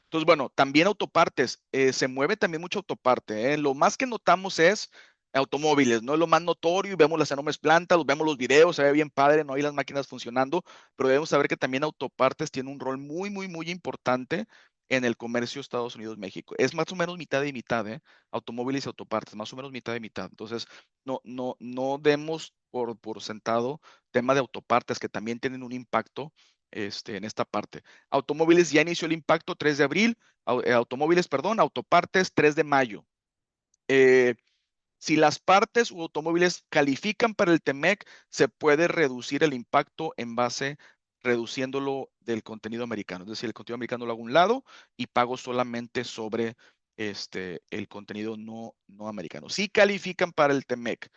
Entonces, bueno, también autopartes, se mueve también mucho autoparte, ¿eh? Lo más que notamos es automóviles, ¿no? Es lo más notorio y vemos las enormes plantas, vemos los videos, se ve bien padre, no hay las máquinas funcionando, pero debemos saber que también autopartes tiene un rol muy, muy, muy importante en el comercio Estados Unidos-México. Es más o menos mitad y mitad, ¿eh? Automóviles y autopartes, más o menos mitad y mitad. Entonces, no demos por sentado tema de autopartes que también tienen un impacto en esta parte. Automóviles ya inició el impacto 3 de abril, automóviles, perdón, autopartes 3 de mayo. Eh, si las partes u automóviles califican para el TEMEC, se puede reducir el impacto en base reduciéndolo del contenido americano. Es decir, el contenido americano lo hago a un lado y pago solamente sobre el contenido no americano. Si califican para el TEMEC,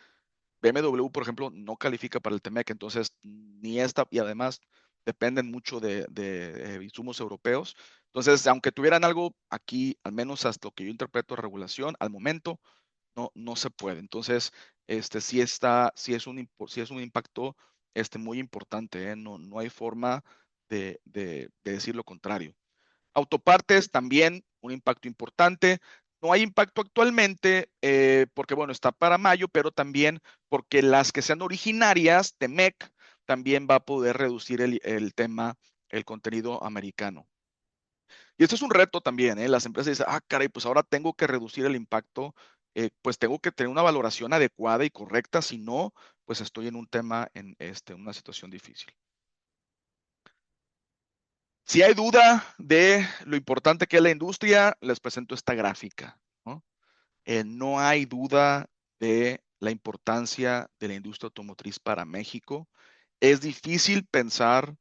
BMW, por ejemplo, no califica para el TEMEC, entonces ni esta, y además dependen mucho de insumos europeos. Entonces, aunque tuvieran algo aquí, al menos hasta lo que yo interpreto de regulación, al momento no se puede. Entonces, sí es un impacto muy importante, ¿eh? No hay forma de decir lo contrario. Autopartes también un impacto importante. No hay impacto actualmente porque, bueno, está para mayo, pero también porque las que sean originarias, TEMEC, también va a poder reducir el tema, el contenido americano. Y esto es un reto también, ¿eh? Las empresas dicen, caray, pues ahora tengo que reducir el impacto, pues tengo que tener una valoración adecuada y correcta, si no, pues estoy en un tema, en una situación difícil. Si hay duda de lo importante que es la industria, les presento esta gráfica, ¿no? No hay duda de la importancia de la industria automotriz para México. Es difícil pensar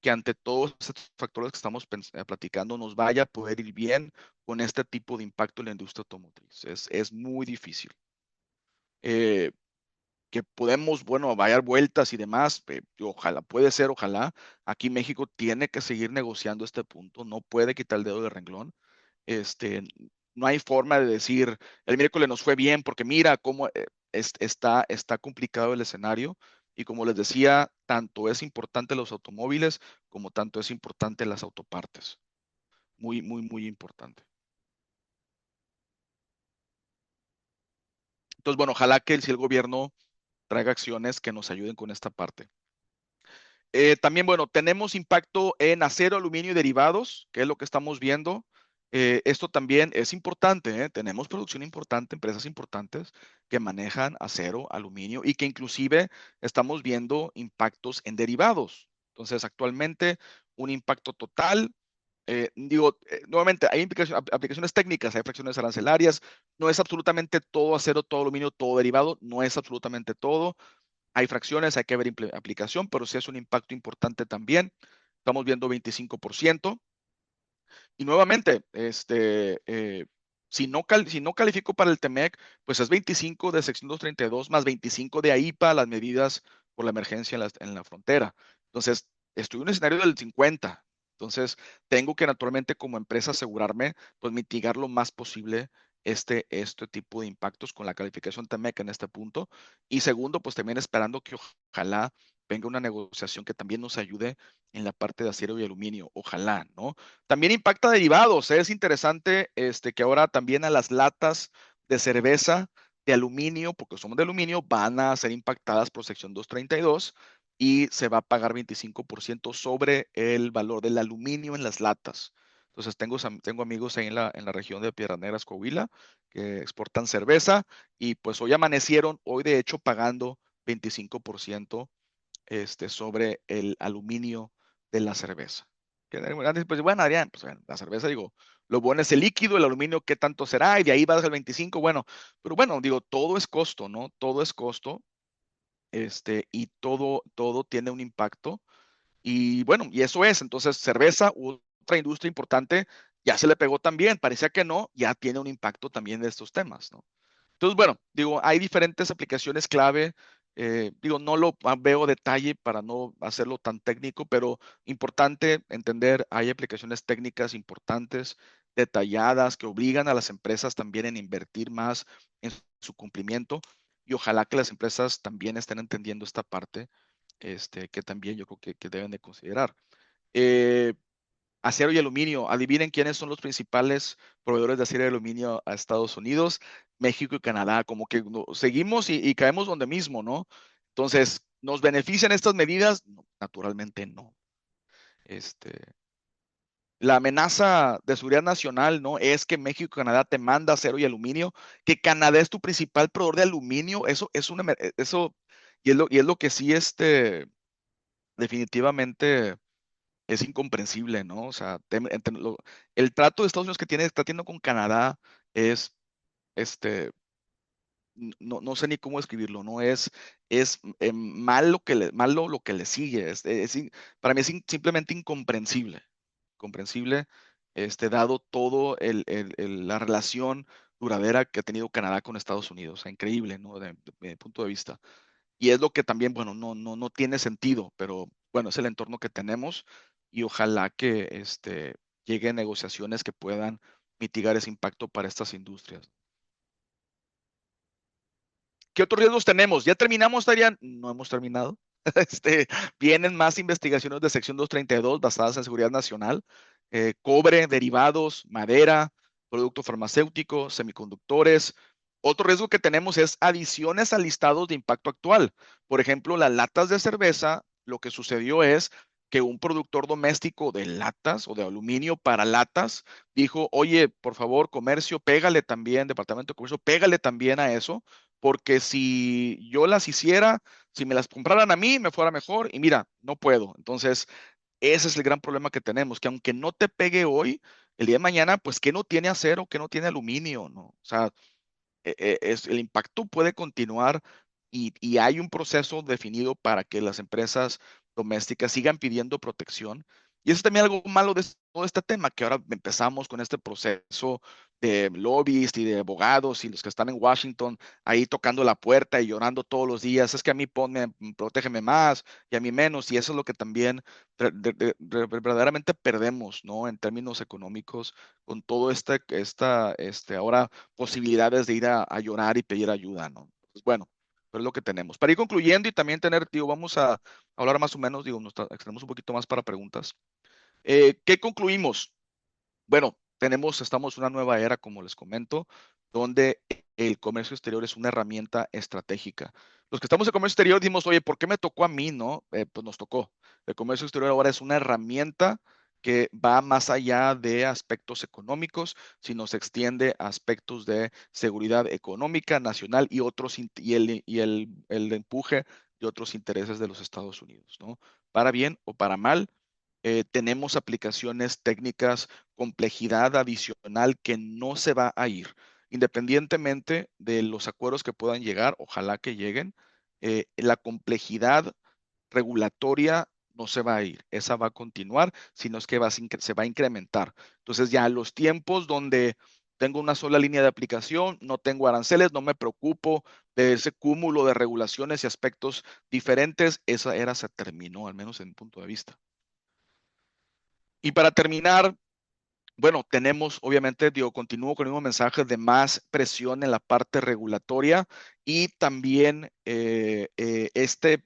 que ante todos estos factores que estamos platicando nos vaya a poder ir bien con este tipo de impacto en la industria automotriz. Es muy difícil. Eh, que podemos, bueno, dar vueltas y demás, ojalá, puede ser, ojalá. Aquí México tiene que seguir negociando este punto, no puede quitar el dedo del renglón. Este, no hay forma de decir, el miércoles nos fue bien, porque mira cómo está complicado el escenario. Y como les decía, tanto es importante los automóviles como tanto es importante las autopartes. Muy, muy, muy importante. Entonces, bueno, ojalá que si el gobierno traiga acciones que nos ayuden con esta parte. También, bueno, tenemos impacto en acero, aluminio y derivados, que es lo que estamos viendo. Esto también es importante, ¿eh? Tenemos producción importante, empresas importantes que manejan acero, aluminio y que inclusive estamos viendo impactos en derivados. Entonces, actualmente un impacto total. Nuevamente, hay aplicaciones técnicas, hay fracciones arancelarias. No es absolutamente todo acero, todo aluminio, todo derivado. No es absolutamente todo. Hay fracciones, hay que ver aplicación, pero sí es un impacto importante también. Estamos viendo 25%. Y nuevamente, si no califico para el TEMEC, pues es 25 de sección 232 más 25 de AIPA, las medidas por la emergencia en la frontera. Entonces, estoy en un escenario del 50. Entonces, tengo que naturalmente como empresa asegurarme, pues mitigar lo más posible este tipo de impactos con la calificación TEMEC en este punto. Y segundo, pues también esperando que ojalá venga una negociación que también nos ayude en la parte de acero y aluminio. Ojalá, ¿no? También impacta derivados. Es interesante que ahora también a las latas de cerveza de aluminio, porque somos de aluminio, van a ser impactadas por sección 232 y se va a pagar 25% sobre el valor del aluminio en las latas. Entonces tengo amigos ahí en la región de Piedras Negras, Coahuila, que exportan cerveza y pues hoy amanecieron, hoy de hecho pagando 25% sobre el aluminio de la cerveza. Pues, bueno, Adrián, pues, bueno, la cerveza, digo, lo bueno es el líquido, el aluminio, ¿qué tanto será? Y de ahí vas al 25, bueno, pero bueno, digo, todo es costo, ¿no? Todo es costo, y todo tiene un impacto. Y bueno, y eso es, entonces, cerveza, otra industria importante, ya se le pegó también, parecía que no, ya tiene un impacto también de estos temas, ¿no? Entonces, bueno, digo, hay diferentes aplicaciones clave. Digo, no lo veo detalle para no hacerlo tan técnico, pero importante entender, hay aplicaciones técnicas importantes, detalladas, que obligan a las empresas también en invertir más en su cumplimiento. Y ojalá que las empresas también estén entendiendo esta parte, que también yo creo que deben de considerar. Eh, Acero y aluminio. Adivinen quiénes son los principales proveedores de acero y aluminio a Estados Unidos, México y Canadá. Como que seguimos y caemos donde mismo, ¿no? Entonces, ¿nos benefician estas medidas? No, naturalmente no. Este, la amenaza de seguridad nacional, ¿no? Es que México y Canadá te manda acero y aluminio, que Canadá es tu principal proveedor de aluminio. Eso es eso, y es lo que sí, definitivamente es incomprensible, ¿no? O sea, el trato de Estados Unidos está teniendo con Canadá es, este, no sé ni cómo escribirlo, ¿no? Es malo lo que le sigue. Para mí es simplemente incomprensible, comprensible, dado todo la relación duradera que ha tenido Canadá con Estados Unidos. O sea, increíble, ¿no? De mi punto de vista. Y es lo que también, bueno, no tiene sentido, pero bueno, es el entorno que tenemos y ojalá que lleguen negociaciones que puedan mitigar ese impacto para estas industrias. ¿Qué otros riesgos tenemos? ¿Ya terminamos, Tarian? No hemos terminado. Vienen más investigaciones de sección 232 basadas en seguridad nacional, cobre, derivados, madera, producto farmacéutico, semiconductores. Otro riesgo que tenemos es adiciones a listados de impacto actual. Por ejemplo, las latas de cerveza, lo que sucedió es que un productor doméstico de latas o de aluminio para latas dijo, oye, por favor, comercio, pégale también, departamento de comercio, pégale también a eso, porque si yo las hiciera, si me las compraran a mí, me fuera mejor y mira, no puedo. Entonces, ese es el gran problema que tenemos, que aunque no te pegue hoy, el día de mañana, pues, ¿qué no tiene acero? ¿Qué no tiene aluminio? ¿No? O sea, el impacto puede continuar y hay un proceso definido para que las empresas domésticas sigan pidiendo protección. Y eso es también algo malo de todo este tema, que ahora empezamos con este proceso de lobbies y de abogados y los que están en Washington ahí tocando la puerta y llorando todos los días. Es que a mí protégeme más y a mí menos. Y eso es lo que también verdaderamente perdemos, ¿no? En términos económicos, con todo ahora posibilidades de ir a llorar y pedir ayuda, ¿no? Pues bueno, pero es lo que tenemos. Para ir concluyendo y también tener, digo, vamos a hablar más o menos, digo, nos extendemos un poquito más para preguntas. ¿Qué concluimos? Bueno, estamos en una nueva era, como les comento, donde el comercio exterior es una herramienta estratégica. Los que estamos en comercio exterior dimos, oye, ¿por qué me tocó a mí, no? Pues nos tocó. El comercio exterior ahora es una herramienta que va más allá de aspectos económicos, sino se extiende a aspectos de seguridad económica, nacional y otros, el empuje de otros intereses de los Estados Unidos, ¿no? Para bien o para mal, tenemos aplicaciones técnicas, complejidad adicional que no se va a ir. Independientemente de los acuerdos que puedan llegar, ojalá que lleguen, la complejidad regulatoria no se va a ir, esa va a continuar, sino es que se va a incrementar. Entonces ya los tiempos donde tengo una sola línea de aplicación, no tengo aranceles, no me preocupo de ese cúmulo de regulaciones y aspectos diferentes, esa era se terminó, al menos en mi punto de vista. Y para terminar, bueno, tenemos, obviamente, digo, continúo con el mismo mensaje de más presión en la parte regulatoria y también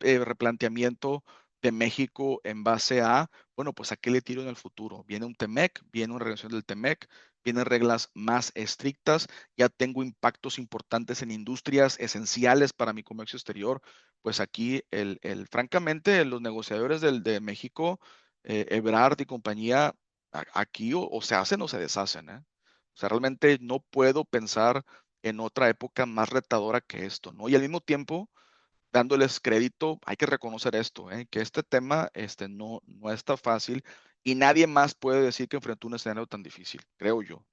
replanteamiento de México en base a, bueno, pues a qué le tiro en el futuro. Viene un TEMEC, viene una revisión del TEMEC, vienen reglas más estrictas, ya tengo impactos importantes en industrias esenciales para mi comercio exterior. Pues aquí, francamente, los negociadores de México, Ebrard y compañía, aquí o se hacen o se deshacen, ¿eh? O sea, realmente no puedo pensar en otra época más retadora que esto, ¿no? Y al mismo tiempo, dándoles crédito, hay que reconocer esto, ¿eh? Que este tema no está fácil y nadie más puede decir que enfrentó un escenario tan difícil, creo yo.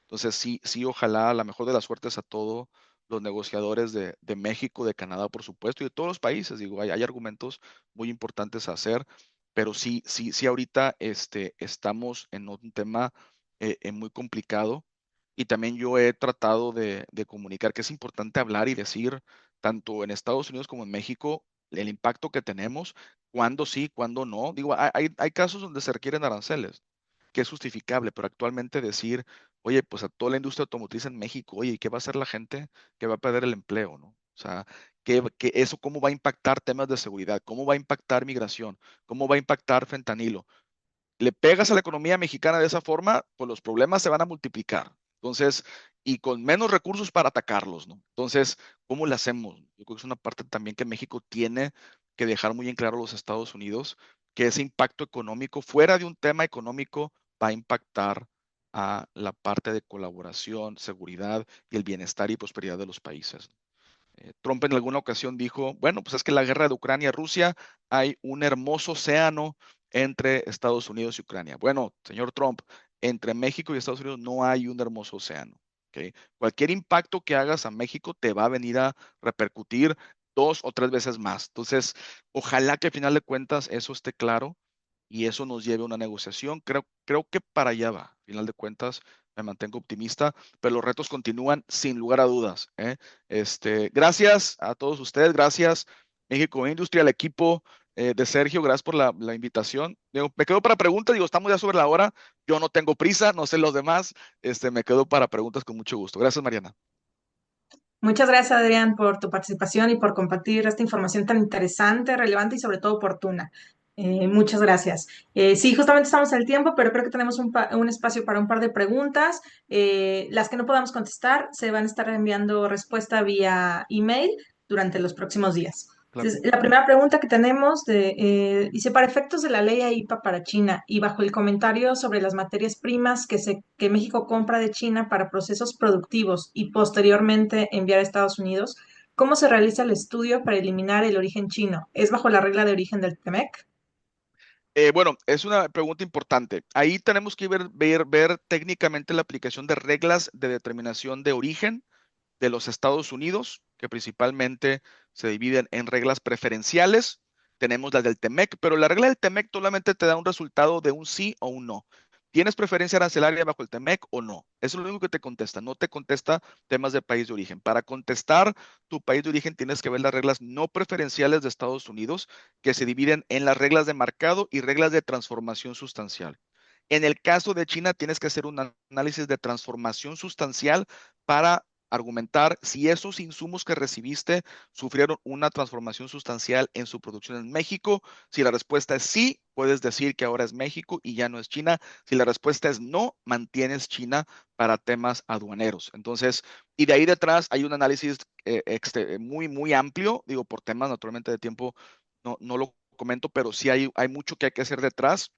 Entonces, sí, sí, ojalá la mejor de las suertes a todos los negociadores de México, de Canadá, por supuesto, y de todos los países. Digo, hay argumentos muy importantes a hacer, pero sí, sí, sí, ahorita estamos en un tema muy complicado. Y también yo he tratado de comunicar que es importante hablar y decir, tanto en Estados Unidos como en México, el impacto que tenemos, cuándo sí, cuándo no. Digo, hay casos donde se requieren aranceles, que es justificable, pero actualmente decir, oye, pues a toda la industria automotriz en México, oye, ¿y qué va a hacer la gente que va a perder el empleo, ¿no? O sea, eso cómo va a impactar temas de seguridad, cómo va a impactar migración, cómo va a impactar fentanilo. Le pegas a la economía mexicana de esa forma, pues los problemas se van a multiplicar. Entonces, y con menos recursos para atacarlos, ¿no? Entonces, ¿cómo le hacemos? Yo creo que es una parte también que México tiene que dejar muy en claro a los Estados Unidos, que ese impacto económico, fuera de un tema económico, va a impactar a la parte de colaboración, seguridad y el bienestar y prosperidad de los países. Trump en alguna ocasión dijo, bueno, pues es que la guerra de Ucrania-Rusia hay un hermoso océano entre Estados Unidos y Ucrania. Bueno, señor Trump, entre México y Estados Unidos no hay un hermoso océano. ¿Ok? Cualquier impacto que hagas a México te va a venir a repercutir 2 o 3 veces más. Entonces, ojalá que al final de cuentas eso esté claro y eso nos lleve a una negociación. Creo que para allá va. Al final de cuentas, me mantengo optimista, pero los retos continúan sin lugar a dudas, ¿eh? Gracias a todos ustedes, gracias México Industria, al equipo de Sergio, gracias por la invitación. Digo, me quedo para preguntas, digo, estamos ya sobre la hora, yo no tengo prisa, no sé los demás, me quedo para preguntas con mucho gusto. Gracias, Mariana. Muchas gracias, Adrián, por tu participación y por compartir esta información tan interesante, relevante y sobre todo oportuna. Muchas gracias. Sí, justamente estamos en el tiempo, pero creo que tenemos un espacio para un par de preguntas. Las que no podamos contestar se van a estar enviando respuesta vía email durante los próximos días. Claro. Entonces, la primera pregunta que tenemos dice, para efectos de la ley AIPA para China y bajo el comentario sobre las materias primas que México compra de China para procesos productivos y posteriormente enviar a Estados Unidos, ¿cómo se realiza el estudio para eliminar el origen chino? ¿Es bajo la regla de origen del TEMEC? Bueno, es una pregunta importante. Ahí tenemos que ver técnicamente la aplicación de reglas de determinación de origen de los Estados Unidos, que principalmente se dividen en reglas preferenciales. Tenemos la del TEMEC, pero la regla del TEMEC solamente te da un resultado de un sí o un no. ¿Tienes preferencia arancelaria bajo el TEMEC o no? Eso es lo único que te contesta, no te contesta temas de país de origen. Para contestar tu país de origen tienes que ver las reglas no preferenciales de Estados Unidos, que se dividen en las reglas de marcado y reglas de transformación sustancial. En el caso de China, tienes que hacer un análisis de transformación sustancial para argumentar si esos insumos que recibiste sufrieron una transformación sustancial en su producción en México. Si la respuesta es sí, puedes decir que ahora es México y ya no es China. Si la respuesta es no, mantienes China para temas aduaneros. Entonces, y de ahí detrás hay un análisis muy, muy amplio, digo, por temas naturalmente de tiempo, no lo comento, pero sí hay mucho que hay que hacer detrás.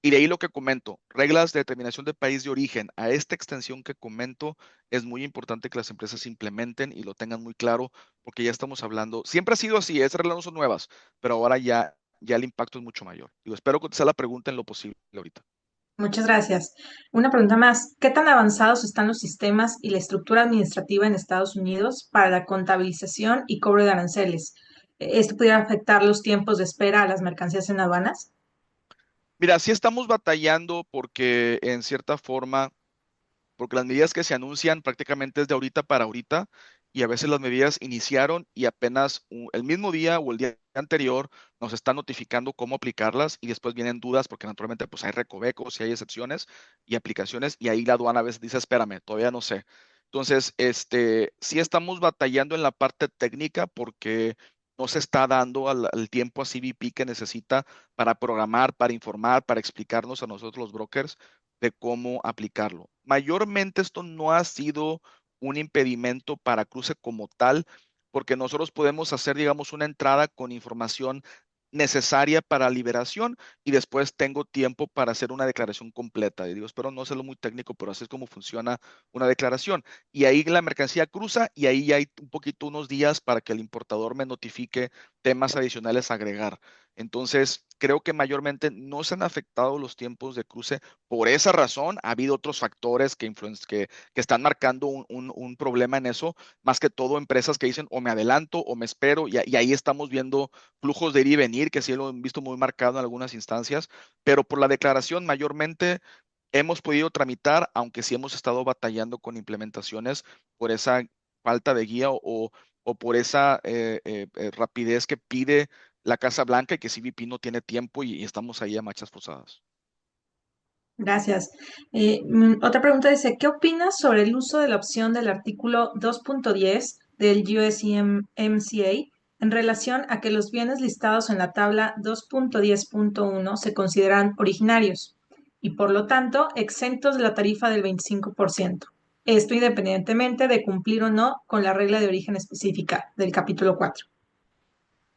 Y de ahí lo que comento, reglas de determinación de país de origen. A esta extensión que comento, es muy importante que las empresas implementen y lo tengan muy claro, porque ya estamos hablando, siempre ha sido así, esas reglas no son nuevas, pero ahora ya el impacto es mucho mayor. Digo, espero contestar la pregunta en lo posible ahorita. Muchas gracias. Una pregunta más. ¿Qué tan avanzados están los sistemas y la estructura administrativa en Estados Unidos para la contabilización y cobro de aranceles? ¿Esto pudiera afectar los tiempos de espera a las mercancías en aduanas? Mira, sí estamos batallando porque en cierta forma porque las medidas que se anuncian prácticamente es de ahorita para ahorita y a veces las medidas iniciaron y apenas el mismo día o el día anterior nos están notificando cómo aplicarlas y después vienen dudas porque naturalmente pues hay recovecos y hay excepciones y aplicaciones y ahí la aduana a veces dice, espérame, todavía no sé. Entonces, sí estamos batallando en la parte técnica porque no se está dando al tiempo a CBP que necesita para programar, para informar, para explicarnos a nosotros los brokers de cómo aplicarlo. Mayormente esto no ha sido un impedimento para cruce como tal, porque nosotros podemos hacer, digamos, una entrada con información necesaria para liberación y después tengo tiempo para hacer una declaración completa. Y digo, espero no hacerlo muy técnico, pero así es como funciona una declaración. Y ahí la mercancía cruza y ahí ya hay un poquito unos días para que el importador me notifique temas adicionales a agregar. Entonces, creo que mayormente no se han afectado los tiempos de cruce por esa razón. Ha habido otros factores que están marcando un problema en eso, más que todo empresas que dicen o me adelanto o me espero, y ahí estamos viendo flujos de ir y venir, que sí lo han visto muy marcado en algunas instancias, pero por la declaración mayormente hemos podido tramitar, aunque sí hemos estado batallando con implementaciones por esa falta de guía o por esa rapidez que pide la Casa Blanca y que CBP no tiene tiempo y estamos ahí a marchas forzadas. Gracias. Otra pregunta dice, ¿qué opinas sobre el uso de la opción del artículo 2.10 del USMCA en relación a que los bienes listados en la tabla 2.10.1 se consideran originarios y por lo tanto exentos de la tarifa del 25%? Esto independientemente de cumplir o no con la regla de origen específica del capítulo 4.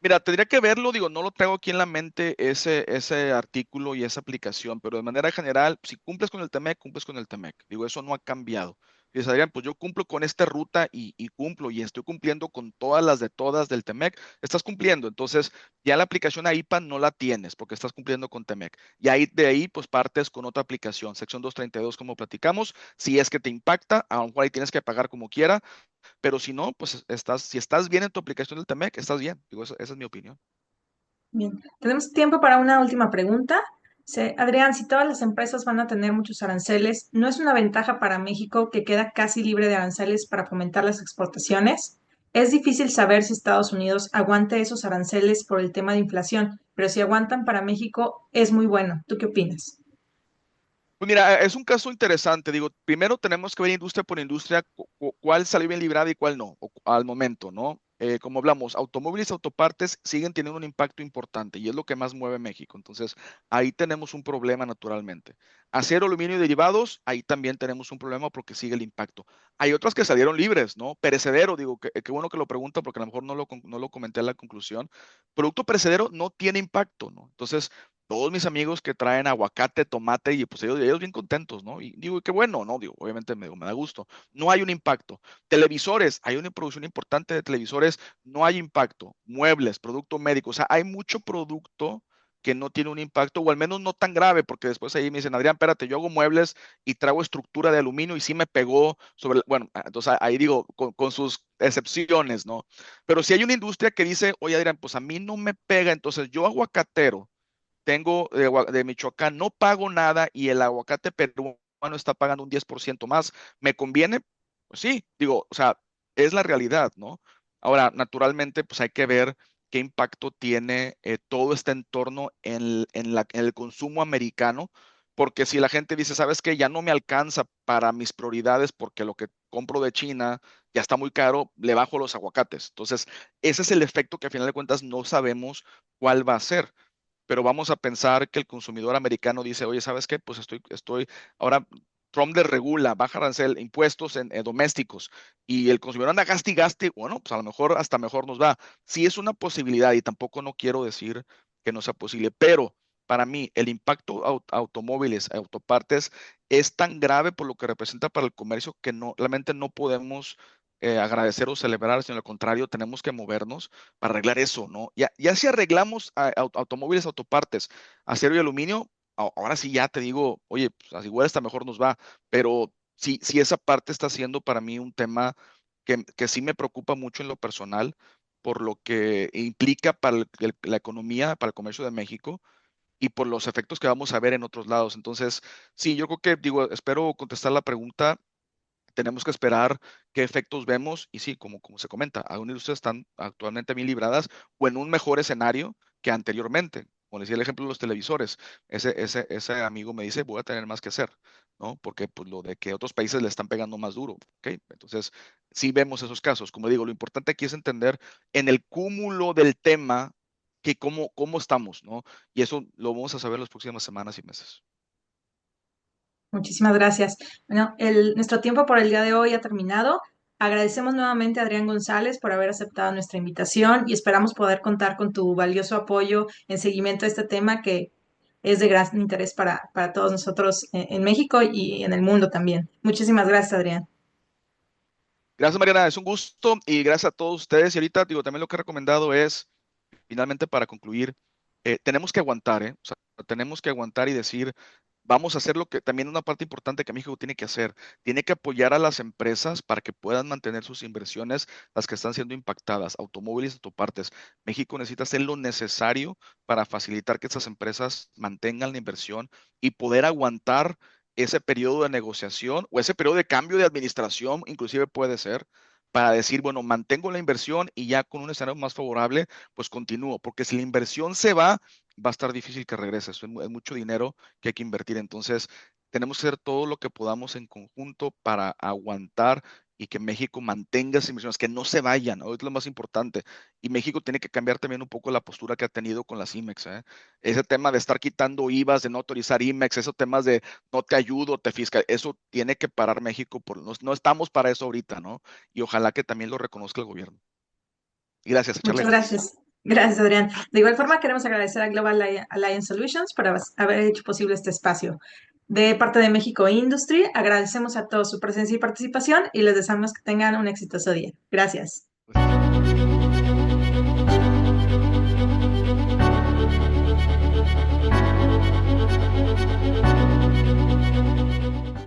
Mira, tendría que verlo, digo, no lo traigo aquí en la mente ese artículo y esa aplicación, pero de manera general, si cumples con el TEMEC, cumples con el TEMEC. Digo, eso no ha cambiado. Dices, Adrián, pues yo cumplo con esta ruta y cumplo y estoy cumpliendo con todas las de todas del TEMEC, estás cumpliendo. Entonces, ya la aplicación a IPA no la tienes porque estás cumpliendo con TEMEC. Y ahí de ahí, pues partes con otra aplicación, sección 232, como platicamos. Si es que te impacta, a lo mejor ahí tienes que pagar como quiera, pero si no, pues si estás bien en tu aplicación del TEMEC, estás bien. Digo, esa es mi opinión. Bien, tenemos tiempo para una última pregunta. Adrián, si todas las empresas van a tener muchos aranceles, ¿no es una ventaja para México que queda casi libre de aranceles para fomentar las exportaciones? Es difícil saber si Estados Unidos aguante esos aranceles por el tema de inflación, pero si aguantan para México es muy bueno. ¿Tú qué opinas? Pues mira, es un caso interesante. Digo, primero tenemos que ver industria por industria cuál salió bien librada y cuál no, al momento, ¿no? Como hablamos, automóviles y autopartes siguen teniendo un impacto importante y es lo que más mueve México. Entonces, ahí tenemos un problema naturalmente. Acero, aluminio y derivados, ahí también tenemos un problema porque sigue el impacto. Hay otras que salieron libres, ¿no? Perecedero, digo, qué bueno que lo pregunta porque a lo mejor no lo comenté en la conclusión. Producto perecedero no tiene impacto, ¿no? Entonces, todos mis amigos que traen aguacate, tomate, y pues ellos bien contentos, ¿no? Y digo, qué bueno, ¿no? Digo, obviamente me da gusto. No hay un impacto. Televisores, hay una producción importante de televisores, no hay impacto. Muebles, producto médico, o sea, hay mucho producto que no tiene un impacto, o al menos no tan grave, porque después ahí me dicen, Adrián, espérate, yo hago muebles y traigo estructura de aluminio y sí me pegó sobre, bueno, entonces ahí digo, con sus excepciones, ¿no? Pero si hay una industria que dice, oye, Adrián, pues a mí no me pega, entonces yo aguacatero tengo de Michoacán, no pago nada y el aguacate peruano está pagando un 10% más, ¿me conviene? Pues sí, digo, o sea, es la realidad, ¿no? Ahora, naturalmente, pues hay que ver qué impacto tiene todo este entorno en el consumo americano, porque si la gente dice, ¿sabes qué? Ya no me alcanza para mis prioridades porque lo que compro de China ya está muy caro, le bajo los aguacates. Entonces, ese es el efecto que a final de cuentas no sabemos cuál va a ser, pero vamos a pensar que el consumidor americano dice, oye, ¿sabes qué? Pues ahora Trump le regula, baja arancel, impuestos en domésticos, y el consumidor anda gaste y gaste, bueno, pues a lo mejor hasta mejor nos va. Sí es una posibilidad y tampoco no quiero decir que no sea posible. Pero para mí, el impacto automóviles, autopartes, es tan grave por lo que representa para el comercio que no, realmente no podemos agradecer o celebrar, sino al contrario, tenemos que movernos para arreglar eso, ¿no? Ya si arreglamos automóviles, autopartes, acero y aluminio, ahora sí ya te digo, oye, pues, así igual hasta mejor nos va, pero sí esa parte está siendo para mí un tema que sí me preocupa mucho en lo personal, por lo que implica para la economía, para el comercio de México y por los efectos que vamos a ver en otros lados. Entonces, sí, yo creo que, digo, espero contestar la pregunta. Tenemos que esperar qué efectos vemos y sí, como se comenta, algunas industrias están actualmente bien libradas o en un mejor escenario que anteriormente. Como decía el ejemplo de los televisores, ese amigo me dice, voy a tener más que hacer, ¿no? Porque pues lo de que otros países le están pegando más duro, ¿ok? Entonces, sí vemos esos casos. Como digo, lo importante aquí es entender en el cúmulo del tema que cómo estamos, ¿no? Y eso lo vamos a saber las próximas semanas y meses. Muchísimas gracias. Bueno, nuestro tiempo por el día de hoy ha terminado. Agradecemos nuevamente a Adrián González por haber aceptado nuestra invitación y esperamos poder contar con tu valioso apoyo en seguimiento a este tema que es de gran interés para todos nosotros en México y en el mundo también. Muchísimas gracias, Adrián. Gracias, Mariana, es un gusto y gracias a todos ustedes. Y ahorita, digo, también lo que he recomendado es finalmente, para concluir, tenemos que aguantar, ¿eh? O sea, tenemos que aguantar y decir, vamos a hacer lo que también una parte importante que México tiene que hacer. Tiene que apoyar a las empresas para que puedan mantener sus inversiones, las que están siendo impactadas, automóviles, autopartes. México necesita hacer lo necesario para facilitar que estas empresas mantengan la inversión y poder aguantar ese periodo de negociación o ese periodo de cambio de administración, inclusive puede ser, para decir, bueno, mantengo la inversión y ya con un escenario más favorable pues continúo, porque si la inversión se va a estar difícil que regrese. Es mucho dinero que hay que invertir. Entonces, tenemos que hacer todo lo que podamos en conjunto para aguantar y que México mantenga esas inversiones, que no se vayan, ¿no? Es lo más importante. Y México tiene que cambiar también un poco la postura que ha tenido con las IMEX, ¿eh? Ese tema de estar quitando IVAs, de no autorizar IMEX, esos temas de no te ayudo, te fiscal, eso tiene que parar México, no estamos para eso ahorita, ¿no? Y ojalá que también lo reconozca el gobierno. Y gracias, echarle Muchas ganas. gracias. Gracias, Adrián. De igual forma, queremos agradecer a Global Alliance Solutions por haber hecho posible este espacio. De parte de México Industry, agradecemos a todos su presencia y participación y les deseamos que tengan un exitoso día. Gracias.